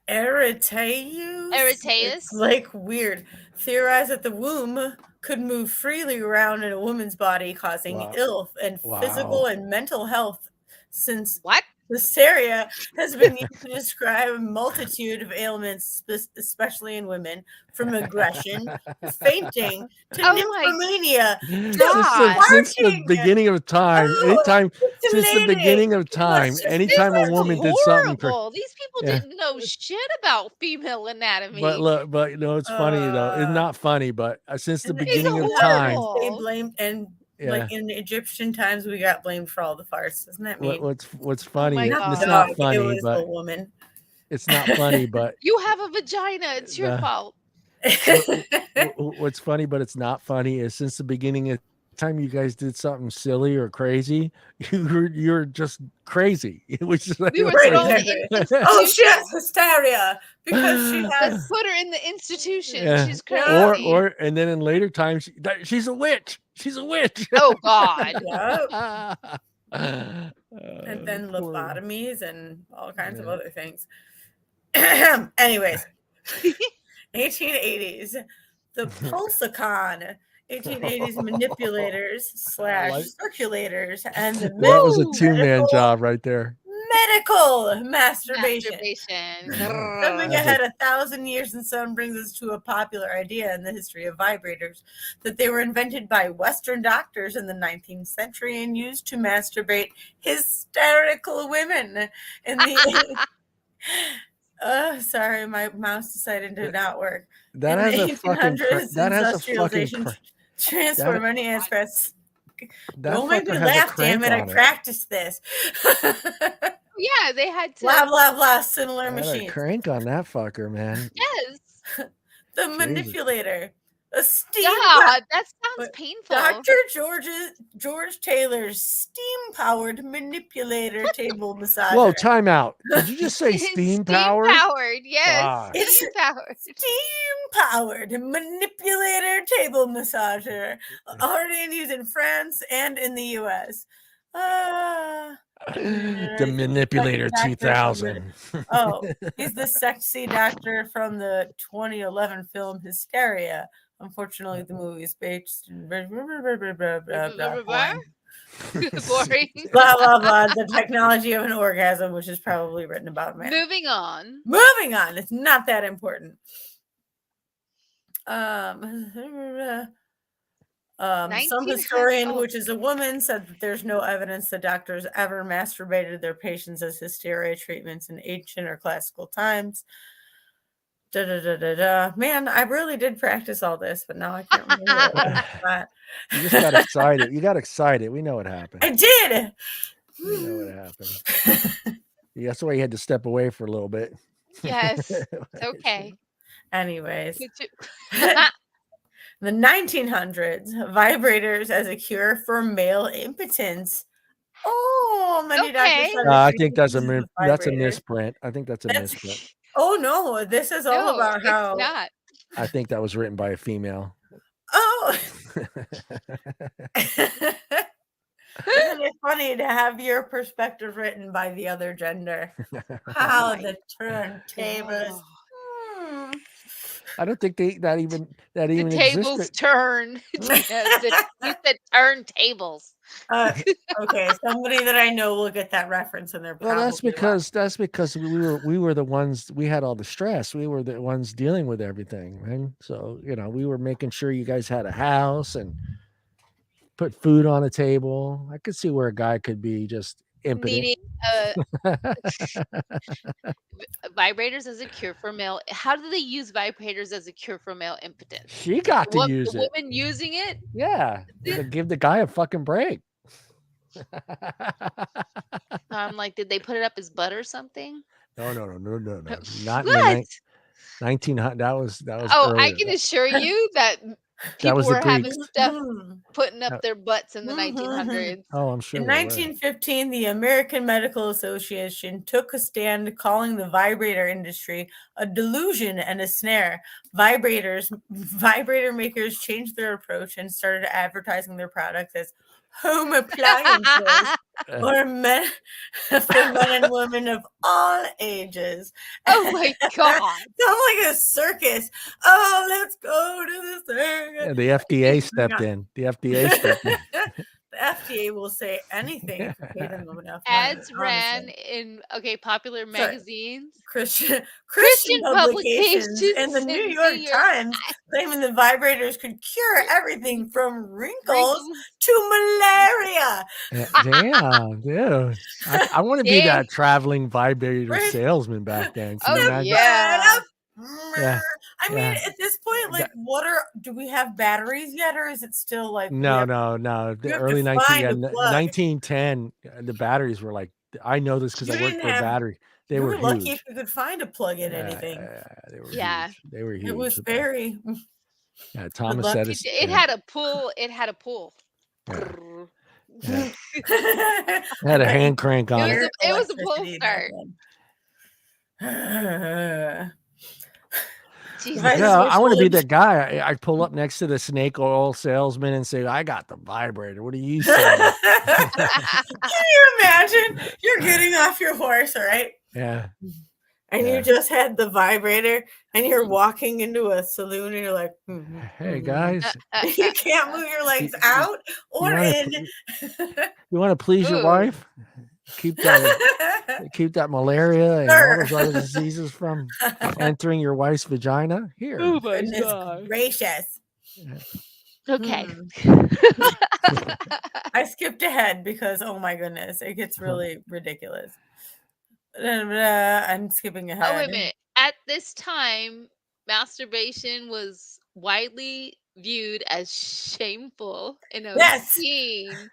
Aretaeus? It's like weird. Theorized that the womb could move freely around in a woman's body, causing ill and physical and mental health. Since hysteria has been used to describe a multitude of ailments, especially in women, from aggression to fainting to nymphomania. Since the beginning of time, anytime a woman did something for, these people didn't know shit about female anatomy. But look, it's funny though. It's not funny, but since the beginning of time, they blamed like in Egyptian times, we got blamed for all the farts. Isn't that mean? What's funny? It's not funny, but a woman. It's not funny, but you have a vagina. It's your fault. What's funny, but it's not funny, is since the beginning of time you guys did something silly or crazy, you're just crazy. It was just like, we were thrown oh shit, hysteria, because she has put her in the institution. She's crazy. Or and then in later times, she's a witch. She's a witch. Oh God. And then lobotomies and all kinds of other things. Anyways, 1880s, the Pulsicon, 1880s manipulators / circulators, and the that was a 2-man job right there. Medical masturbation. Jumping ahead 1,000 years and so brings us to a popular idea in the history of vibrators that they were invented by Western doctors in the 19th century and used to masturbate hysterical women in the sorry, my mouse decided to not work. That has a fucking transform many aspects. Don't make me laugh, damn it! I practiced this. Yeah, they had to blah blah blah. Similar machines. Crank on that fucker, man. Yes. The manipulator. A steam. God, that sounds painful. Dr. George Taylor's steam-powered manipulator table massager. Whoa, time out. Did you just say steam-powered? Steam-powered, yes. Steam-powered. Steam-powered manipulator table massager. Already in use in France and in the U.S. The Manipulator 2000. He's the sexy doctor from the 2011 film Hysteria. Unfortunately, the movie is based in boring. Blah blah blah. The technology of an orgasm, which is probably written about man. Moving on. It's not that important. Some historian, which is a woman, said that there's no evidence that doctors ever masturbated their patients as hysteria treatments in ancient or classical times. Man, I really did practice all this, but now I can't remember what. You just got excited. You got excited. We know what happened. I did. We know what happened. Yeah, that's why you had to step away for a little bit. Yes. Okay. Anyways. The 1900s, vibrators as a cure for male impotence. Oh, many doctors. I think that's a misprint. I think that's a misprint. Oh no, this is all about how. Not. I think that was written by a female. Oh. Isn't it funny to have your perspective written by the other gender? How the turntables. I don't think that even the tables existed. Turn. You said turntables. Okay, somebody that I know will get that reference, and they're well. That's because we were the ones. We had all the stress. We were the ones dealing with everything, right? So we were making sure you guys had a house and put food on a table. I could see where a guy could be just impotent. Needing vibrators as a cure for male. How do they use vibrators as a cure for male impotence? She got to use it. Women using it? Yeah. To give the guy a fucking break. I'm like, did they put it up his butt or something? No. Not what? in the 1900. That was. Oh, earlier. I can assure you that people were having stuff putting up their butts in the 1900s. Oh, I'm sure. In 1915, the American Medical Association took a stand calling the vibrator industry a delusion and a snare. Vibrator makers changed their approach and started advertising their products as home appliances for men and women of all ages. Oh my God. Sounds like a circus. Oh, let's go to the circus. Yeah, the FDA stepped in. The FDA will say anything if you pay them enough money. Ads ran in popular magazines. Christian publications and the New York Times claiming the vibrators could cure everything from wrinkles to malaria. Damn, dude. I want to be that traveling vibrator salesman back then. Yeah. I mean, at this point, like, do we have batteries yet, or is it still like no? The early 1910, the batteries were like, I know this because I worked for a battery. They were lucky huge. if you could find a plug-in anything. They were huge. They were huge. It was very. Yeah, Thomas said it had a pull. It had a pull. Yeah. It had a hand crank on it. It was a pull start. Yeah, I want to be that guy. I pull up next to the snake oil salesman and say, I got the vibrator. What do you say? Can you imagine? You're getting off your horse, right? Yeah. And you just had the vibrator and you're walking into a saloon and you're like, hey guys. You can't move your legs out or in. You want to please your wife? Keep that malaria and all those other diseases from entering your wife's vagina. Here. Oh my God. Gracious. Okay. I skipped ahead because, oh my goodness, it gets really ridiculous. I'm skipping ahead. Oh, wait a minute. At this time, masturbation was widely viewed as shameful and obscene. Yes.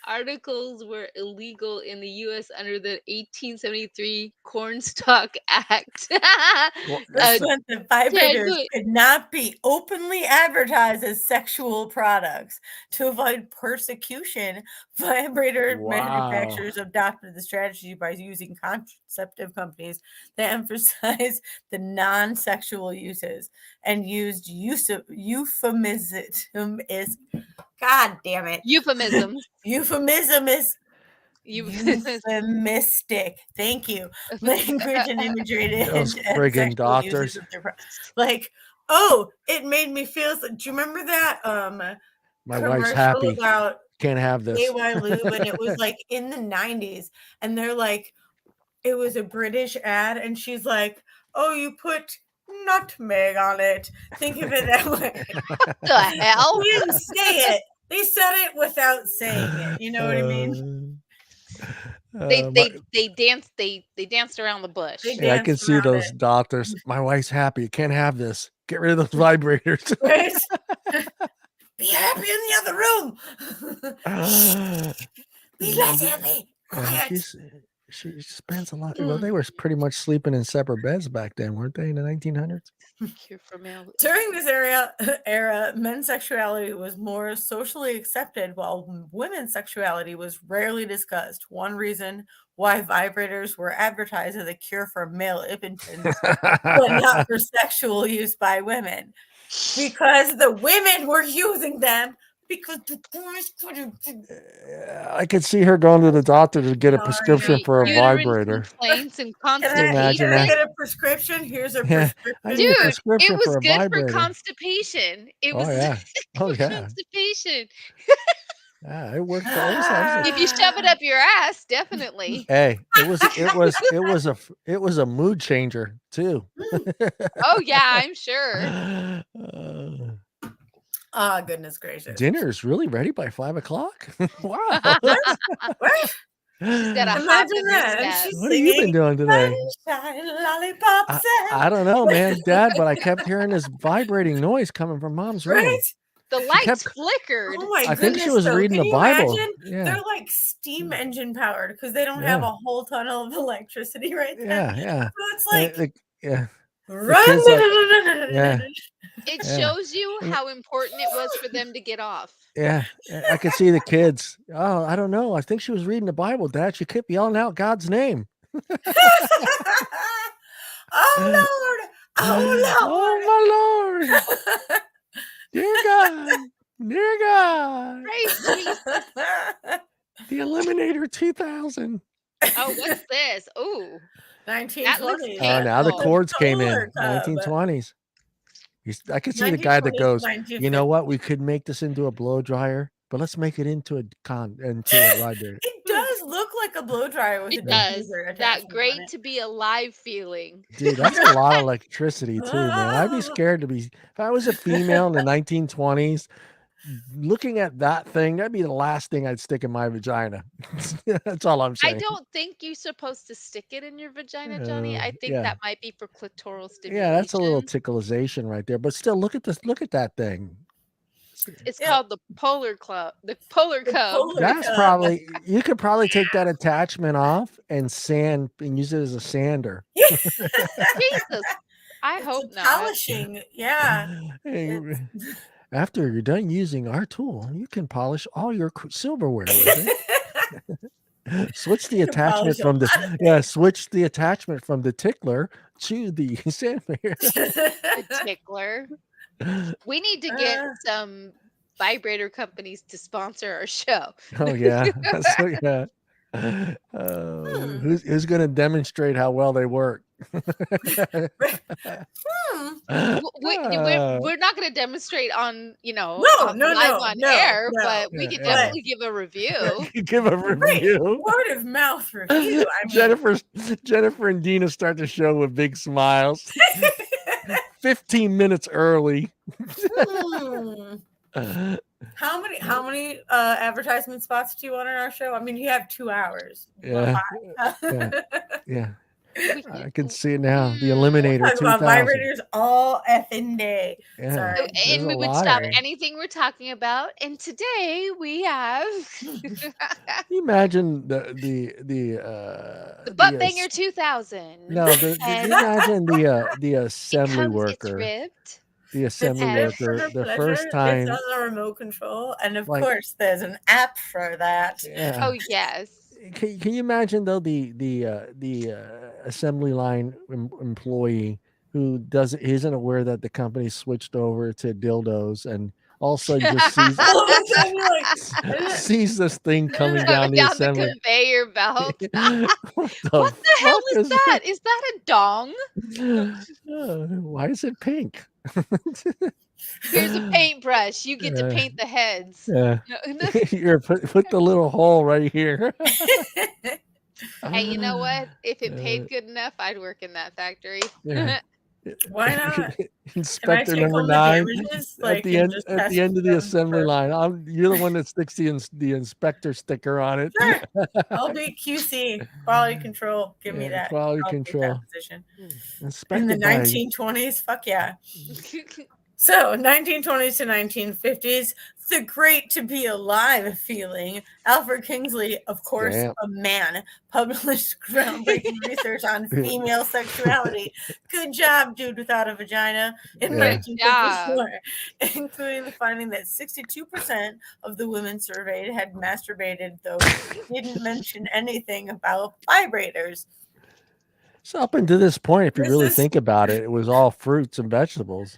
Articles were illegal in the U.S. under the 1873 Cornstalk Act. This meant that vibrators could not be openly advertised as sexual products. To avoid persecution, vibrator manufacturers adopted the strategy by using contraceptive companies that emphasize the non-sexual uses and used euphemism is. God damn it. Euphemism. Euphemism is euphemistic. Thank you. Language and imagery. Those friggin' doctors. Like, oh, it made me feel. Do you remember that? My wife's happy. About can't have this. AY Lube, and it was like in the 90s, and they're like, it was a British ad, and she's like, oh, you put nutmeg on it. Think of it that way. The hell? They didn't say it. They said it without saying it. You know what I mean? They danced around the bush. They I can danced see around those it. doctors. My wife's happy. Can't have this. Get rid of those vibrators. Right? Be happy in the other room. Be less happy. Quiet. She spends a lot. Well, they were pretty much sleeping in separate beds back then, weren't they, in the 1900s? Cure for male. During this era, men's sexuality was more socially accepted, while women's sexuality was rarely discussed. One reason why vibrators were advertised as a cure for male impotence, but not for sexual use by women, because the women were using them. Because the boys couldn't. I could see her going to the doctor to get a prescription for a vibrator. Complaints and Can I get a prescription? Here's a prescription. I need a prescription it was for a good vibrator. for constipation. It was constipation. Yeah, it worked. If you shove it up your ass, definitely. Hey, it was a mood changer too. Oh yeah, I'm sure. Oh, goodness gracious. Dinner is really ready by 5 o'clock? Wow. What? She's got a hot dinner. What have you been doing today? I don't know, man, Dad, but I kept hearing this vibrating noise coming from Mom's room. Right? The lights flickered. Oh my I think she was reading the Bible. Yeah. They're like steam engine powered because they don't have a whole tunnel of electricity right there. Yeah. So it's like, It shows you how important it was for them to get off. Yeah, I could see the kids. Oh, I don't know. I think she was reading the Bible, Dad. She kept yelling out God's name. Oh, Lord. Oh, my Lord. Dear God. Dear God. The Eliminator 2000. Oh, what's this? Ooh. 1920s. Oh, now the chords came in. 1920s. I could see the guy that goes, you know what? We could make this into a blow dryer, but let's make it into a vibrator. It does look like a blow dryer with it does. That great to be alive feeling. Dude, that's a lot of electricity too, man. I'd be scared to be, if I was a female in the 1920s, looking at that thing, that'd be the last thing I'd stick in my vagina. That's all I'm saying. I don't think you're supposed to stick it in your vagina, Johnny. I think that might be for clitoral stimulation. Yeah, that's a little tickleization right there. But still, look at this. Look at that thing. It's called the Polar Club. The Polar Cub. That's probably, you could probably take that attachment off and sand and use it as a sander. Jesus. I hope not. Polishing. Yeah. After you're done using our tool, you can polish all your silverware with it. Switch the attachment from the tickler to the sandpaper. The tickler. We need to get some vibrator companies to sponsor our show. Oh yeah. Who's going to demonstrate how well they work? We're not going to demonstrate on, live on air, but we can definitely give a review. Give a review. Word of mouth review. Jennifer and Deana start the show with big smiles. 15 minutes early. How many advertisement spots do you want on our show? I mean, you have 2 hours. Yeah. I can see it now. The Eliminator 2000. Vibrators all effing day. Yeah. Sorry. And we would stop anything we're talking about. And today we have. Can you imagine the butt banger 2000. No, imagine the assembly worker. The assembly worker, the first time. It's on the remote control, and of course, there's an app for that. Yeah. Oh yes. Can you imagine though the assembly line employee who isn't aware that the company switched over to dildos and all of a sudden just sees this thing coming down the assembly conveyor belt. What the hell is that? Is that a dong? Why is it pink? Here's a paintbrush. You get to paint the heads. Yeah. Here, put the little hole right here. Hey, you know what? If it paid good enough, I'd work in that factory. Yeah. Why not? Inspector take number home the 9 damages, at like, the and end just at test the end of the them assembly for- line. You're the one that sticks the inspector sticker on it. Sure. I'll be QC, quality control. Give me that. Quality I'll take control. that position. In the Inspected by 1920s, fuck yeah. So 1920s to 1950s, the great to be alive feeling. Alfred Kingsley, of course, Damn. a man, published groundbreaking research on female sexuality. Good job, dude without a vagina, in 1954, including the finding that 62% of the women surveyed had masturbated, though he didn't mention anything about vibrators. So up until this point, if you This really is- think about it, it was all fruits and vegetables.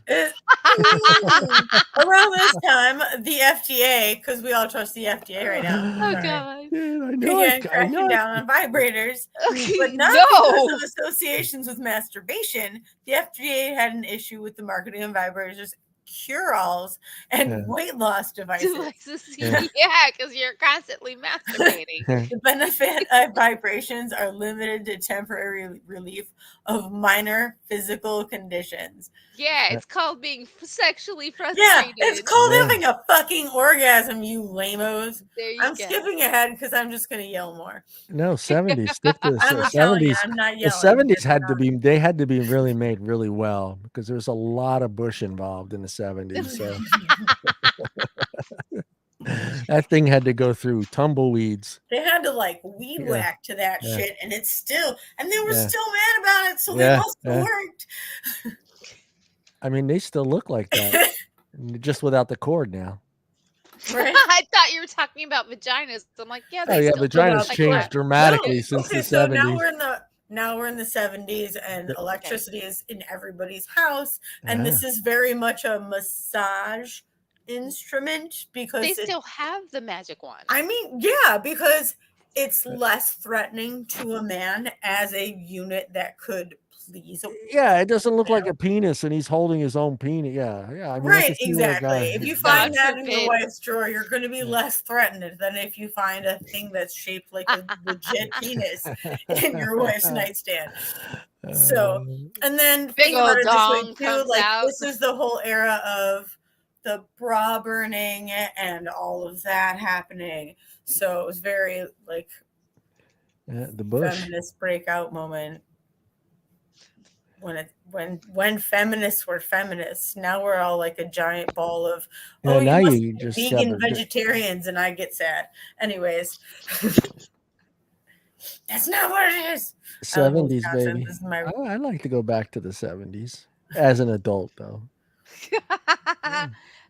Around this time, the FDA, because we all trust the FDA right now, Oh god. Dude, began cracking down on vibrators, but not because of associations with masturbation. The FDA had an issue with the marketing of vibrators, cure-alls, and weight loss devices. Yeah, because you're constantly masturbating. The benefit of vibrations are limited to temporary relief of minor physical conditions. Yeah, it's called being sexually frustrated. Yeah, it's called having a fucking orgasm, you lamos. There you I'm go. skipping ahead because I'm just going to yell more. No, 70s. Stick to the I'm telling you, 70s. I'm not The yelling. 70s had to be really made really well because there's a lot of bush involved in the 70s. So that thing had to go through tumbleweeds. They had to like weed whack to that shit, and it's still, and they were still mad about it, so they must have worked. I mean, they still look like that, just without the cord now. Right? I thought you were talking about vaginas. I'm like, yeah, they still vaginas changed dramatically since the 70s. Now we're in the 70s, and electricity is in everybody's house, and this is very much a massage instrument because they still have the magic wand. I mean, yeah, because it's less threatening to a man as a unit that could please. Yeah, it doesn't look like a penis, and he's holding his own penis. Yeah. I mean, right, exactly. If you find that in your wife's drawer, you're going to be less threatened than if you find a thing that's shaped like a legit penis in your wife's nightstand. So, and then big old dong comes like out. this is the whole era of the bra burning and all of that happening. So it was very like the bush feminist breakout moment when feminists were feminists. Now we're all like a giant ball of now you must you be just vegan vegetarians, and I get sad. Anyways, that's not what it is. 70s, baby. I'd like to go back to the 70s as an adult, though.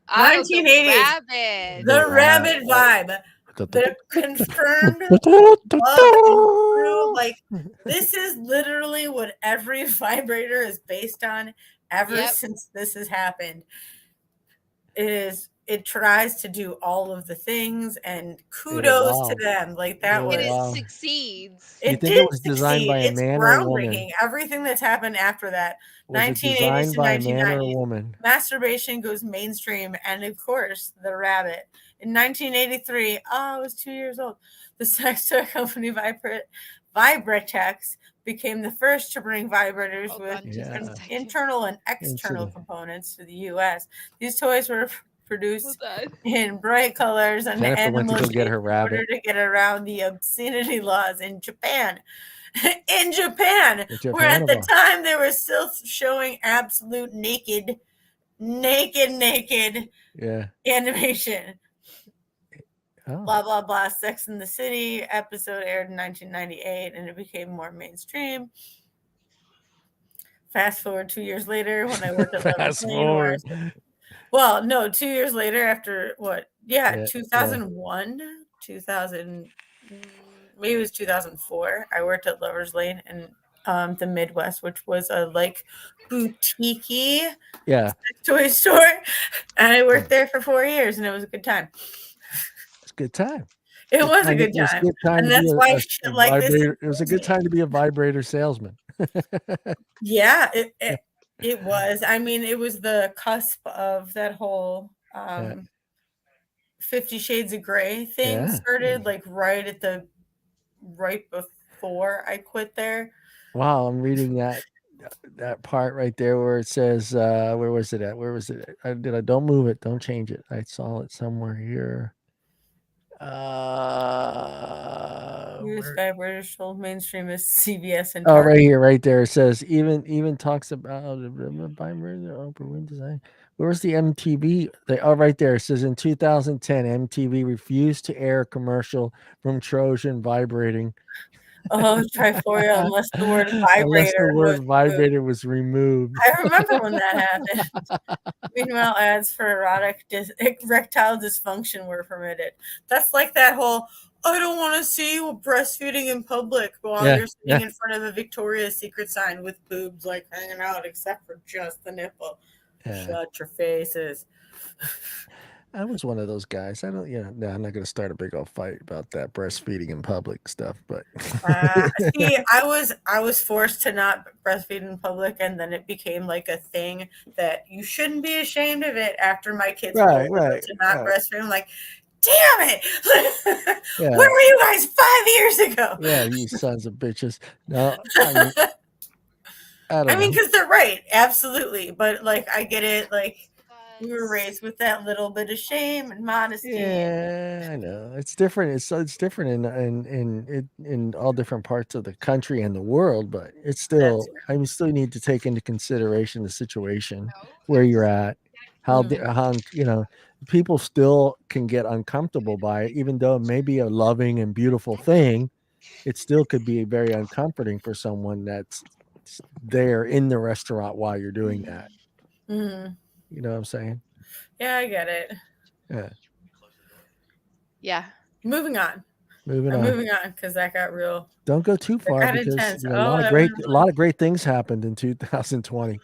1980s, the rabbit vibe. The confirmed like this is literally what every vibrator is based on ever since this has happened. It tries to do all of the things, and kudos to them. Like that it succeeds. You think it was designed by a man or a woman? Everything that's happened after that, was 1980s to 1990s, masturbation goes mainstream, and of course, the rabbit. In 1983, I was 2 years old. The sex toy company Vibratex became the first to bring vibrators with internal and external components to the U.S. These toys were produced in bright colors and animals in order to get around the obscenity laws in Japan. In Japan, where at the time they were still showing absolute naked animation. Blah blah blah. Sex in the City episode aired in 1998, and it became more mainstream. Fast forward 2 years later, when I worked at Fast forward. Well, no, 2 years later after what? Yeah, 2001, 2000, maybe it was 2004. I worked at Lover's Lane in the Midwest, which was a like boutique toy store, and I worked there for 4 years, and it was a good time. It's a good time. It was a good time, and that's why shit like this. It was a good time to be a vibrator salesman. Yeah, it was. I mean, it was the cusp of that whole 50 Shades of Grey thing started, like right before I quit there. Wow, I'm reading that that part right there where it says, where was it at? Where was it at? Don't move it. Don't change it. I saw it somewhere here. Use vibrators sold mainstream as CVS and Oh, Target. right here, right there. It says even talks about vibrator open wind design. Where's the MTV? Right there. It says in 2010, MTV refused to air a commercial from Trojan vibrating. Oh, Triforia, unless the word vibrator was removed. I remember when that happened. Meanwhile, ads for erectile dysfunction were permitted. That's like that whole, I don't want to see you breastfeeding in public while you're sitting in front of a Victoria's Secret sign with boobs like hanging out except for just the nipple. Shut your faces. I was one of those guys. I'm not going to start a big old fight about that breastfeeding in public stuff, but see, I was forced to not breastfeed in public, and then it became like a thing that you shouldn't be ashamed of it after my kids were older to not breastfeed. I'm like, damn it! Where were you guys 5 years ago? Yeah, you sons of bitches. No, I mean, because they're right, absolutely. But like, I get it. Like, we were raised with that little bit of shame and modesty. Yeah, I know. It's different. It's different in all different parts of the country and the world, but it's still. I mean, still need to take into consideration the situation where you're at, how people still can get uncomfortable by it, even though it may be a loving and beautiful thing. It still could be very uncomforting for someone that's there in the restaurant while you're doing that. Mm-hmm. You know what I'm saying? Yeah, I get it. Yeah. Yeah. Moving on because that got real. Don't go too far because a lot of great things happened in 2020.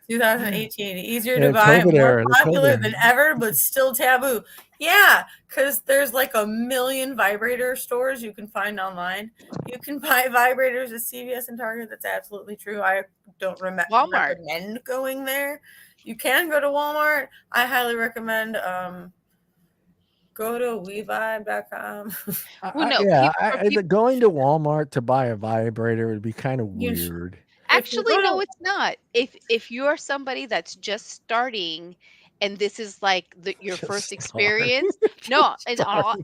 2018, easier to buy, more popular than ever, but still taboo. Yeah, because there's like a million vibrator stores you can find online. You can buy vibrators at CVS and Target. That's absolutely true. I don't recommend going there. You can go to Walmart. I highly recommend go to wevibe.com. Going to Walmart to buy a vibrator would be kind of weird. Actually, no, it's not. If you're somebody that's just starting and this is like your first experience, no, it's all.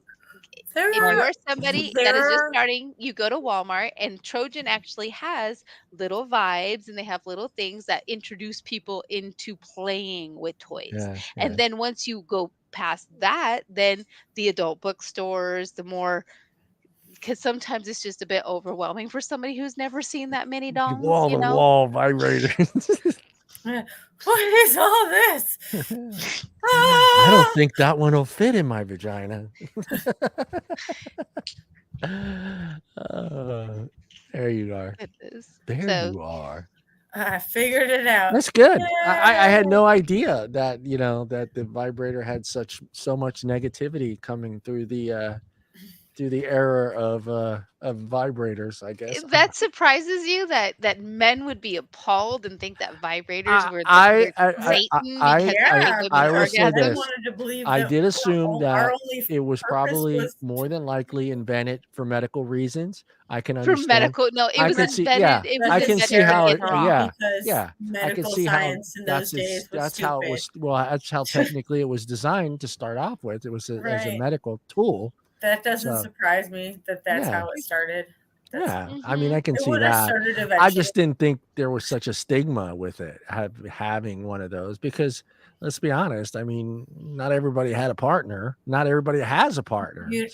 If you're somebody that is just starting, you go to Walmart, and Trojan actually has little vibes, and they have little things that introduce people into playing with toys. And then once you go past that, then the adult bookstores, the more, because sometimes it's just a bit overwhelming for somebody who's never seen that many dongs. Wall vibrator. What is all this? I don't think that one will fit in my vagina. There you are. There you are. I figured it out. That's good. I had no idea that that the vibrator had so much negativity coming through the era of vibrators, I guess. That surprises you that men would be appalled and think that vibrators were I will say this. I did assume that it was probably more than likely invented for medical reasons. I can understand. For medical, no, it was invented. I can see how it. Yeah. I can see how that's how it was. Well, that's how technically it was designed to start off with. It was as a medical tool. That doesn't surprise me that's how it started. I mean, I can see that. I just didn't think there was such a stigma with it, having one of those, because let's be honest. I mean, not everybody had a partner. Not everybody has a partner. You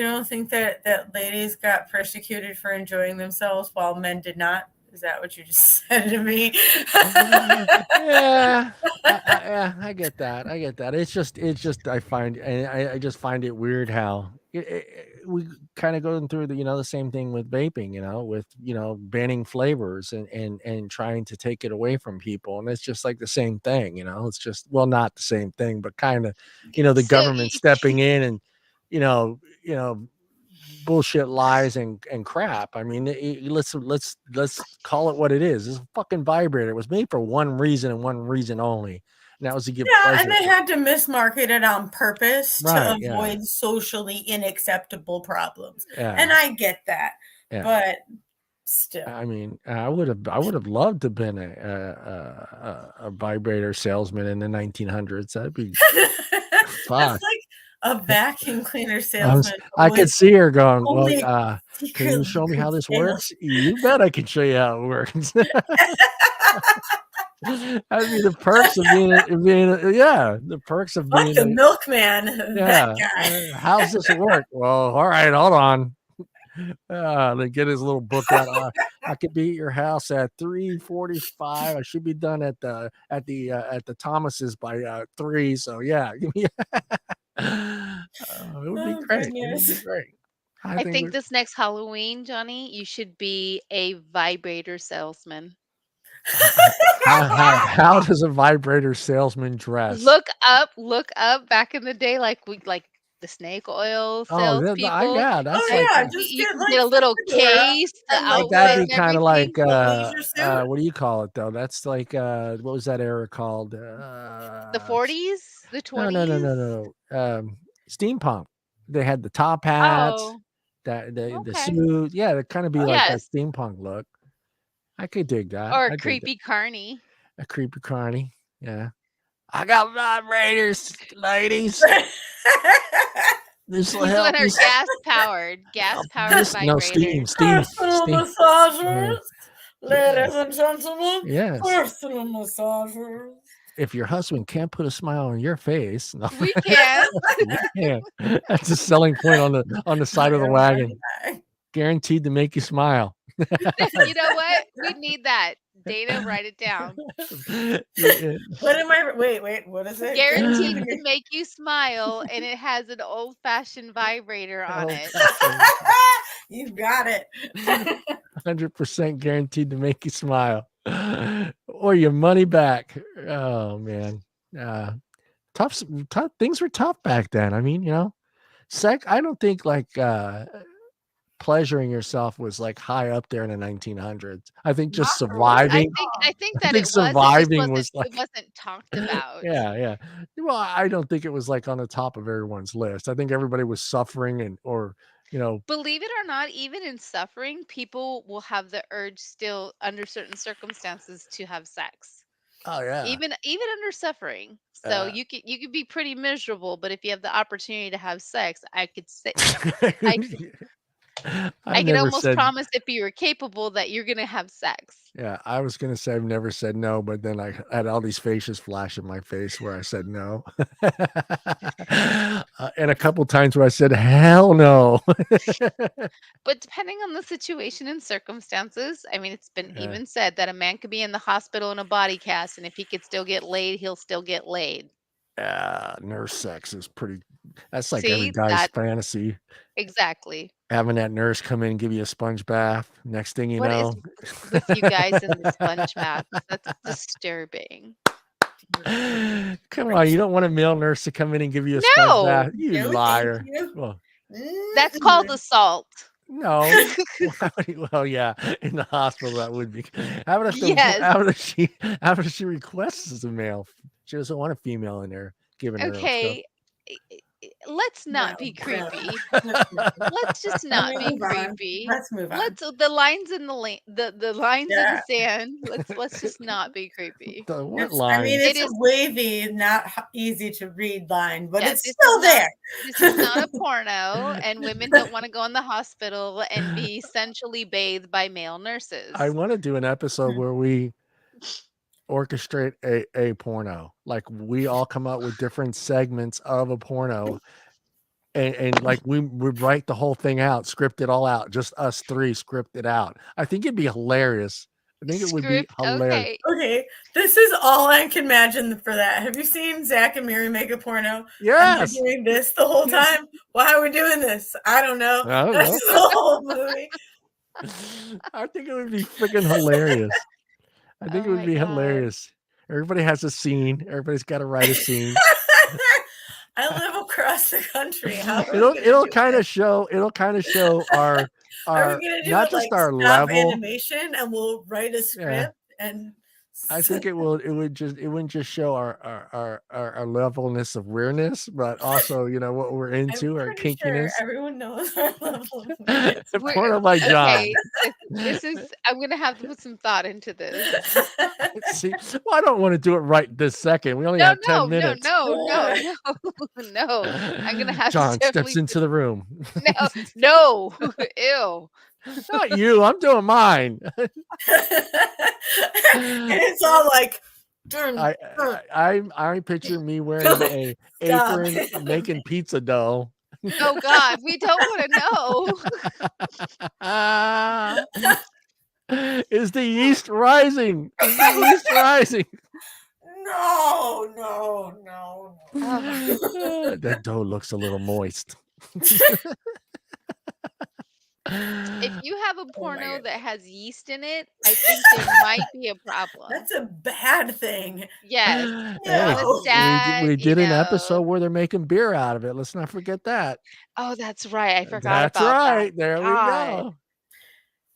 don't think that ladies got persecuted for enjoying themselves while men did not? Is that what you just said to me? Yeah, I get that. It's just I just find it weird how we kind of going through the same thing with vaping, with banning flavors and trying to take it away from people, and it's just like the same thing, it's just, well, not the same thing, but kind of the government stepping in and bullshit lies and crap. I mean, let's call it what it is. It's a fucking vibrator. It was made for one reason and one reason only, and that was to give pleasure. And they had to mismarket it on purpose to avoid socially unacceptable problems. And I get that, but Still, I mean, I would have loved to have been a vibrator salesman in the 1900s. That'd be that's fun. like a vacuum cleaner salesman. I could see her going, well, only can you secretly show me how could this sell. works? You bet I can show you how it works. That'd be the perks of being the perks of Like being the milkman, that guy. how's this work? Well, all right, hold on. They get his little book out. I could be at your house at 3:45. I should be done at the Thomases by 3. So yeah, it would be great. It would be great. I think this next Halloween, Johnny, you should be a vibrator salesman. How does a vibrator salesman dress? Look up back in the day, like the snake oil salespeople. That's You can get a little case, the outfit, that'd be kind of like what do you call it though? That's like what was that era called? the 40s, the 20s. No. Steampunk. They had the top hats, Oh, the okay. suit. Yeah, it'd kind of be like that Yes. steampunk look. I could dig that. Or a creepy carny. A creepy carny. Yeah. I got vibrators, ladies. This will These help one are you. gas-powered vibrators. No, steam. personal massagers, Yeah. ladies and gentlemen. Yes. Personal massagers. If your husband can't put a smile on your face, no. We can. We can. That's a selling point on the side of the wagon. Guaranteed to make you smile. You know what? We need that. Dana, write it down. What am I? Wait. What is it? Guaranteed to make you smile, and it has an old-fashioned vibrator on it. You got it. 100% guaranteed to make you smile, or your money back. Oh man, tough. Things were tough back then. I mean, I don't think like pleasuring yourself was like high up there in the 1900s. I think just surviving. I think that it surviving was like it wasn't talked about. Yeah. Well, I don't think it was like on the top of everyone's list. I think everybody was suffering Believe it or not, even in suffering, people will have the urge still under certain circumstances to have sex. Oh yeah. Even under suffering. So you could be pretty miserable, but if you have the opportunity to have sex, I could say I can almost promise if you were capable that you're gonna have sex. Yeah, I was gonna say I've never said no, but then I had all these faces flash in my face where I said no, and a couple times where I said hell no. But depending on the situation and circumstances, I mean, it's been even said that a man could be in the hospital in a body cast, and if he could still get laid, he'll still get laid. Nurse sex is pretty. That's like every guy's fantasy. Exactly. Having that nurse come in and give you a sponge bath. Next thing you know, what is with you guys in the sponge bath? That's disturbing. Come on, you don't want a male nurse to come in and give you a sponge bath? You liar. Well, that's called assault. No. Well, yeah, in the hospital that would be. How about if she requests a male? She doesn't want a female in there giving her. Okay. Let's not be creepy. Let's just not be creepy. Let's move on. The lines in the lines in the sand. Let's just not be creepy. What line? I mean, it's a wavy, not easy to read line, but it's still there. This is not a porno, and women don't want to go in the hospital and be sensually bathed by male nurses. I want to do an episode where we orchestrate a porno, like we all come up with different segments of a porno, and like we would write the whole thing out, script it all out, just us three script it out. I think it'd be hilarious. I think it would be hilarious. Okay, this is all I can imagine for that. Have you seen Zach and Miri make a porno? Yes. And doing this the whole time. Why are we doing this? I don't know. That's the whole movie. I think it would be freaking hilarious. I think it would be hilarious. Everybody has a scene. Everybody's got to write a scene. I live across the country. It'll kind of show our are we gonna do not it just like our level animation, and we'll write a script and I think it wouldn't just show our levelness of weirdness, but also, what we're into, our pretty sure kinkiness. everyone knows our level of weirdness. Porno by John. Okay, this is. I'm gonna have to put some thought into this. See, well, I don't want to do it right this second. We only have 10 minutes. No. I'm gonna have John to steps into the room. No, ew. Not you. I'm doing mine. And it's all like. I picture me wearing a apron, making pizza dough. Oh God, we don't want to know. Is the yeast rising? Is the yeast rising? No. That dough looks a little moist. If you have a porno that has yeast in it, I think there might be a problem. That's a bad thing. Yes. No. We did an episode where they're making beer out of it. Let's not forget that. Oh, that's right. I forgot That's about right. that. There we go.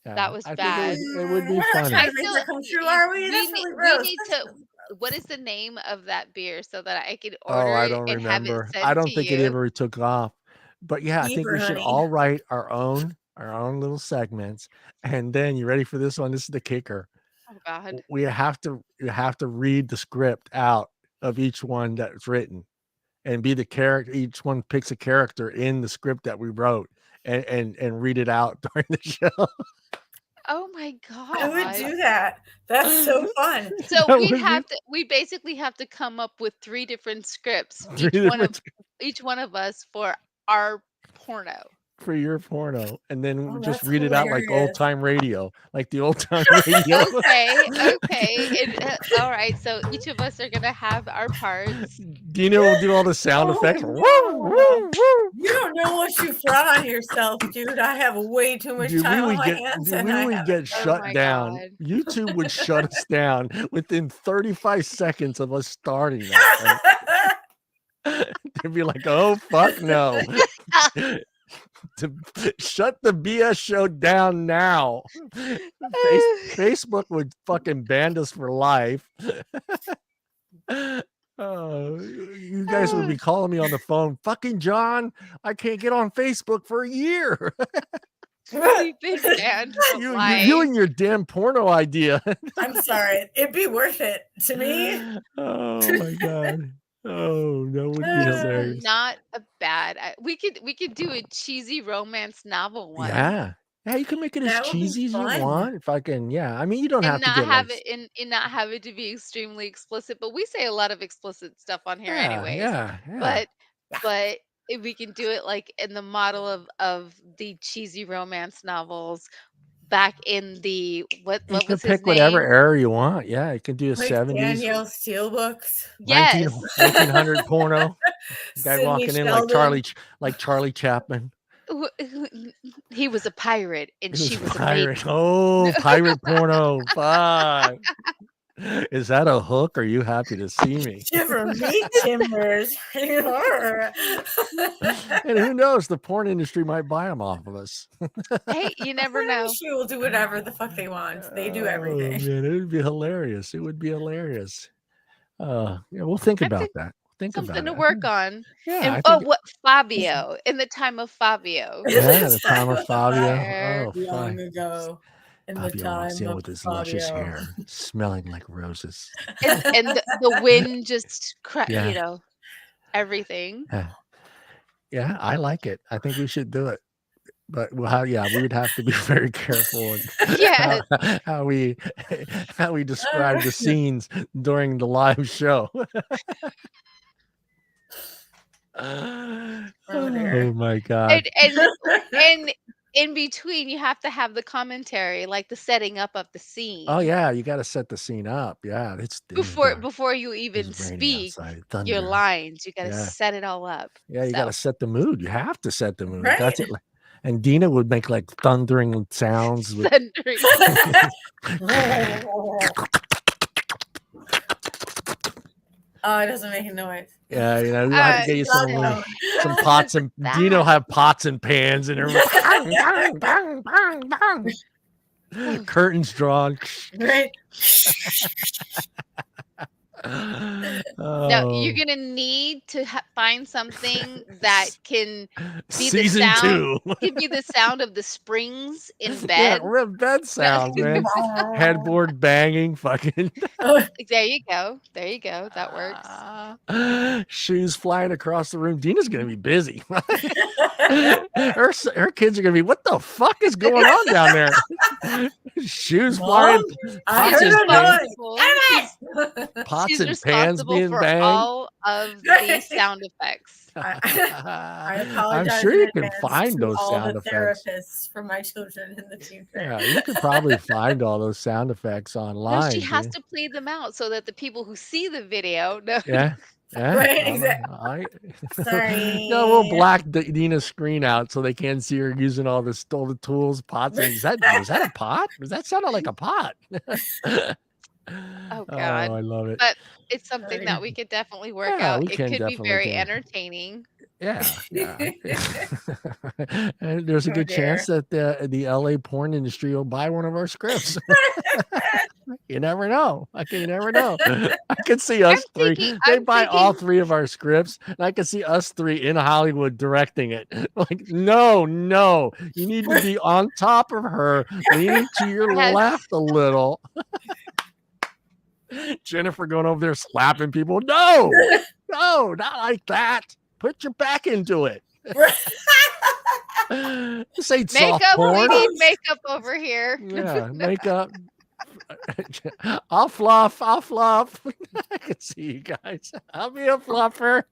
Yeah, That was I bad. think it would be We're not funny. trying to make that come true, are we? That's really gross. We need to. What is the name of that beer so that I can order I it don't and have it remember. sent I don't to think you? it ever took off. But yeah, I think we should honey. all write our own little segments. And then you ready for this one? This is the kicker. Oh God. You have to read the script out of each one that's written and be the character. Each one picks a character in the script that we wrote and read it out during the show. Oh my God. I would do that. That's so fun. So we basically have to come up with 3 different scripts, each one of us for our porno. For your porno, and then just that's read it out like hilarious. old time radio, like the old time radio. Okay. All right. So each of us are gonna have our parts. Dina will do all the sound effects. No. You don't know what you've brought on yourself, dude. I have way too much time on my hands. We would get shut down. God. YouTube would shut us down within 35 seconds of us starting that. They'd be like, "Oh fuck no." To shut the BS show down now. Facebook would fucking ban us for life. You guys would be calling me on the phone. Fucking John, I can't get on Facebook for a year. We've been banned for You're life. doing your damn porno idea. I'm sorry. It'd be worth it to me. Oh my God. Oh, that would be hilarious. Not a bad. We could do a cheesy romance novel one. Yeah, you can make it as That would be cheesy as you fun. want. If I can, I mean, you don't have And to not get have like, it and not have it to be extremely explicit, but we say a lot of explicit stuff on here anyways. Yeah. But if we can do it like in the model of the cheesy romance novels back in the what You was can his pick name? whatever era you want. Yeah, you can do a Like 70s, Danielle Steel books. Yes. 1900 porno. Guy Sidney walking in Sheldon. like Charlie Chaplin. He was a pirate and He she was a pirate. maiden. Oh, pirate porno. Fuck. Is that a hook? Are you happy to see me? Shiver me timbers. And who knows? The porn industry might buy them off of us. Hey, you never know. She will do whatever the fuck they want. They do everything. Oh, man, it would be hilarious. It would be hilarious. We'll think about that. Something to work on. Yeah. And what Fabio in the time of Fabio. Yeah, the time of Fabio. Oh, long ago. In the Fabio time walks in of with his Fabio. luscious hair, smelling like roses. And the wind just Yeah. everything. Yeah, I like it. I think we should do it. But we would have to be very careful Yeah. how we describe the scenes during the live show. Oh my God. And in between you have to have the commentary, like the setting up of the scene. Oh yeah, you got to set the scene up. Yeah, it's before you even It's raining speak outside, your thunder. lines. You got to Yeah. set it all up. Yeah, you got to set the mood. You have to set the mood. Right. That's it. And Dina would make like thundering sounds. With, Thundering. Oh, it doesn't make a noise. yeah, you know, we have to get you no. some pots and That. Dina will have pots and pans and everything. Bang, bang, bang, bang, bang. Curtains drawn. Right. No, you're Oh, gonna need to find something that can be the season sound. 2. Can be the sound of the springs in Yeah, bed. real bed No, sounds, man. Headboard banging, fucking Oh, there you go. There you go. That works. shoes flying across the room. Dina's gonna be busy. her kids are gonna be, what the fuck is going on down there? Shoes Mom, flying, I pots heard and a pans, noise. pots She's and pans responsible being for banged. all of the sound effects. I I'm apologize sure in you can advance find to those all the sound effects. therapists for my children in the future. Yeah, you could probably find all those sound effects No, she online. has to play them out so that the people who see the video know. Yeah. Yeah. Right, exactly. Sorry. No, we'll black Dina's screen out so they can't see her using all the tools, pots. And was that a pot? That sounded like a pot. Oh Oh, God. I love it. But it's something that we could definitely work Yeah, out. we It can could be definitely very do. entertaining. Yeah, yeah. And there's a Oh, good dear. chance that the LA porn industry will buy one of our scripts. You never know. You never know. I can see us three. They buy all 3 of our scripts, and I can see us 3 in Hollywood directing it. Like, no, you need to be on top of her, leaning to your left a little. Jennifer going over there slapping people. No, not like that. Put your back into it. This ain't soft Makeup. porn. We need makeup over here. Yeah, makeup. I'll fluff. I can see you guys. I'll be a fluffer.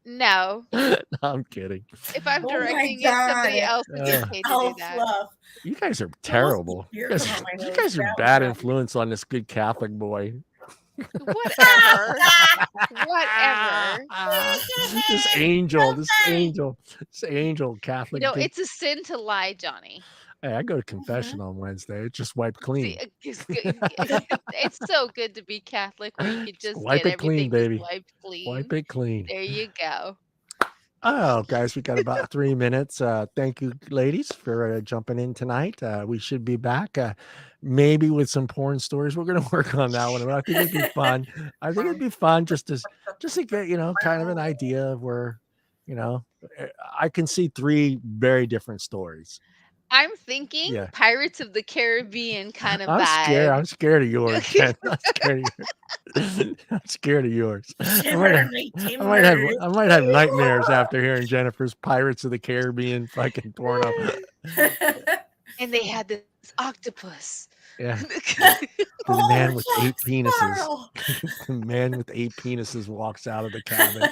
No. No, I'm kidding. If I'm Oh my directing it, somebody God. else is okay to do that. Fluff. You guys are terrible. You guys are bad influence on this good Catholic boy. Whatever. This angel Catholic. You know, it's a sin to lie, Johnny. Hey, I go to confession on Wednesday. It's just wiped clean. See, it's so good to be Catholic where you can just wipe get it clean, everything baby. wiped clean. Wipe it clean. There you go. Oh, guys, we got about 3 minutes. Thank you, ladies, for jumping in tonight. We should be back, maybe with some porn stories. We're going to work on that one. I think it'd be fun. I think it'd be fun just to get, kind of an idea of where, I can see 3 very different stories. I'm thinking Pirates of the Caribbean kind of vibe. I'm scared of yours, Jen. I'm scared of yours. I might have nightmares after hearing Jennifer's Pirates of the Caribbean fucking porno. And they had this octopus. Yeah. The man with 8 penises. The man with 8 penises walks out of the cabin.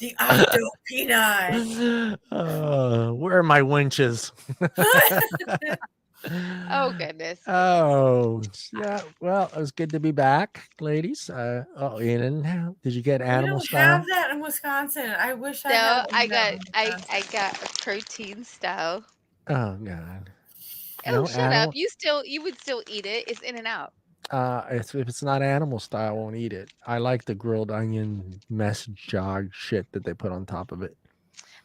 The octopeni. Where are my winches? Oh goodness. Oh yeah. Well, it was good to be back, ladies. Ian, did you get animal style? We don't have that in Wisconsin. I wish I had. I got a protein style. Oh God. Oh, shut up. You would still eat it. It's In and Out. If it's not animal style, I won't eat it. I like the grilled onion mess jog shit that they put on top of it.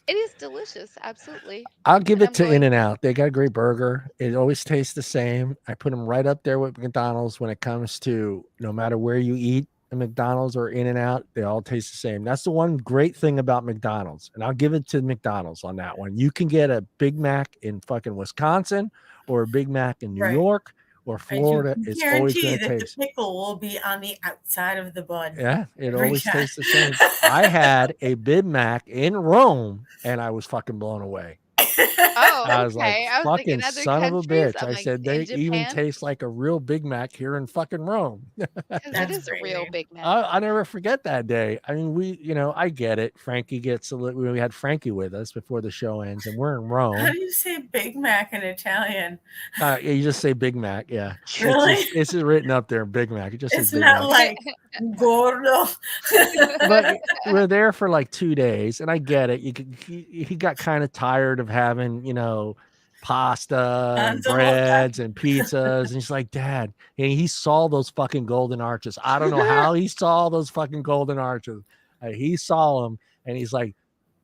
It is delicious, absolutely. I'll give it to In and Out. They got a great burger. It always tastes the same. I put them right up there with McDonald's when it comes to no matter where you eat at McDonald's or In and Out, they all taste the same. That's the one great thing about McDonald's. And I'll give it to McDonald's on that one. You can get a Big Mac in fucking Wisconsin or a Big Mac in New York or Florida. It's always going to taste. The pickle will be on the outside of the bun. Yeah, it always tastes the same. I had a Big Mac in Rome and I was fucking blown away. Oh, I was like, fucking son of a bitch. I said, they even taste like a real Big Mac here in fucking Rome. That is a real Big Mac. I never forget that day. I mean, I get it. Frankie we had Frankie with us before the show ends and we're in Rome. How do you say Big Mac in Italian? You just say Big Mac. Yeah. Really? It's written up there, Big Mac. It just says Big not Mac. Like gordo. But we're there for like 2 days and I get it. He got kind of tired of having, pasta and breads and pizzas. And he's like, Dad, and he saw those fucking golden arches. I don't know how he saw those fucking golden arches. He saw them and he's like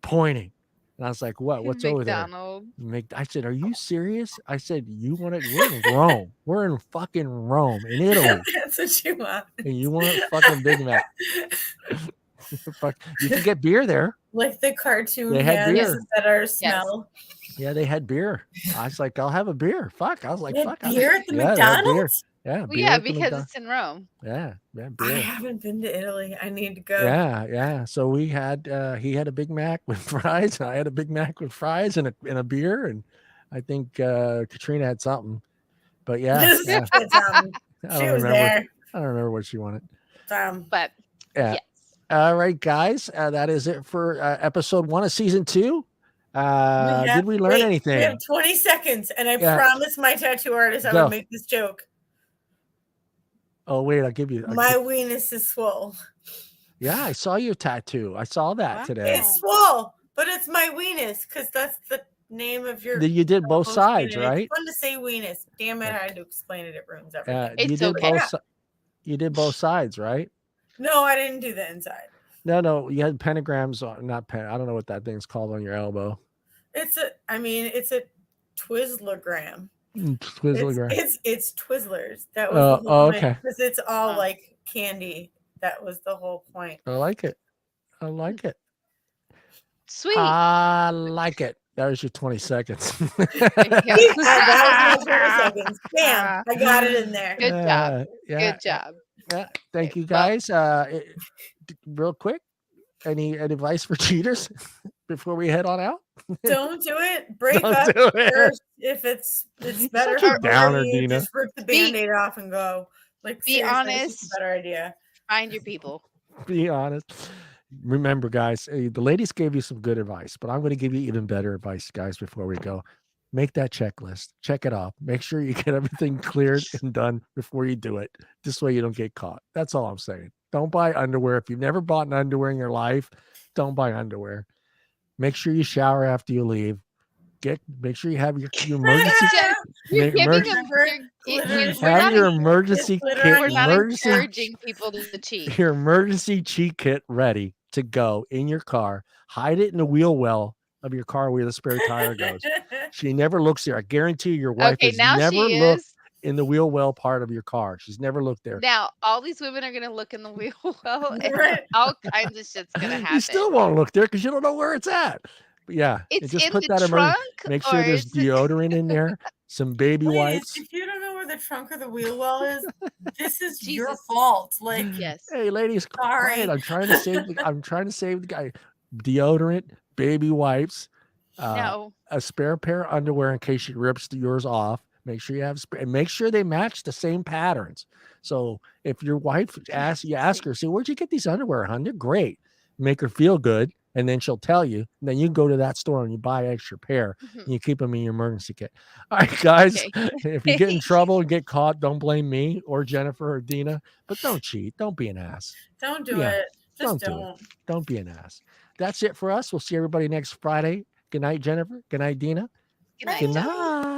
pointing And I was like, what? What's over there? McDonald's. I said, are you serious? I said, we're in Rome. We're in fucking Rome, in Italy. That's what you want. And you want a fucking Big Mac. You can get beer there. Like the cartoon They had beer. that are smell. Yeah, they had beer. I was like, I'll have a beer. Fuck. I was like, fuck. Beer at the McDonald's? Yeah, well, yeah, because it's in Rome. Yeah, beer. I haven't been to Italy. I need to go. Yeah. So we had he had a Big Mac with fries, and I had a Big Mac with fries and a beer, and I think Katrina had something. But yeah. She was there. I don't remember what she wanted. But yeah. Yes. All right, guys. That is it for episode 1 of season 2. Did we learn anything? We have 20 seconds, and I promised my tattoo artist I would make this joke. Oh, wait, I'll give you. My weenus is swole. Yeah, I saw your tattoo. I saw that today. It's swole, but it's my weenus because that's the name of your. You did both sides, right? It's fun to say weenus. Damn it, I had to explain it. It ruins everything. You did both sides, right? No, I didn't do the inside. No, you had pentagrams on, not pen. I don't know what that thing's called on your elbow. It's a Twizzlergram. Twizzlergram. It's Twizzlers. That was the whole point, okay. because it's all like candy. That was the whole point. I like it. Sweet. I like it. That was your 20 seconds. That was my 20 seconds. Bam! I got it in there. Good job. Yeah. Good job. Yeah. Thank you, guys. Real quick, any advice for cheaters before we head on out? Don't do it. Break up first if it's better. Downer, Deana. Just rip the Band-Aid off and go. Like, be honest. It's a better idea. Find your people. Be honest. Remember, guys, the ladies gave you some good advice, but I'm going to give you even better advice, guys, before we go. Make that checklist. Check it off. Make sure you get everything cleared and done before you do it. This way you don't get caught. That's all I'm saying. Don't buy underwear. If you've never bought an underwear in your life, don't buy underwear. Make sure you shower after you leave. Make sure you have your emergency emergency kit. We're not encouraging people to cheat. Your emergency cheat kit ready to go in your car. Hide it in the wheel well of your car where the spare tire goes. She never looks there. I guarantee your wife has never looked in the wheel well part of your car. She's never looked there. Now, all these women are going to look in the wheel well, and all kinds of shit's going to happen. You still won't look there because you don't know where it's at. But yeah, it's just in put the that trunk. Make sure there's deodorant in there, some baby wipes. If you don't know where the trunk or the wheel well is, this is your fault. Like, yes. Hey, ladies, quiet. I'm trying to save the guy. Deodorant, baby wipes, a spare pair of underwear in case she rips yours off. Make sure you have and make sure they match the same patterns. So if your wife asks, you ask her, say, where'd you get these underwear, hon? They're great. Make her feel good. And then she'll tell you. And then you go to that store and you buy an extra pair and you keep them in your emergency kit. All right, guys. Okay. If you get in trouble and get caught, don't blame me or Jennifer or Deana. But don't cheat. Don't be an ass. Don't do it. Just don't. Don't be an ass. That's it for us. We'll see everybody next Friday. Good night, Jennifer. Good night, Deana. Good night. Good night.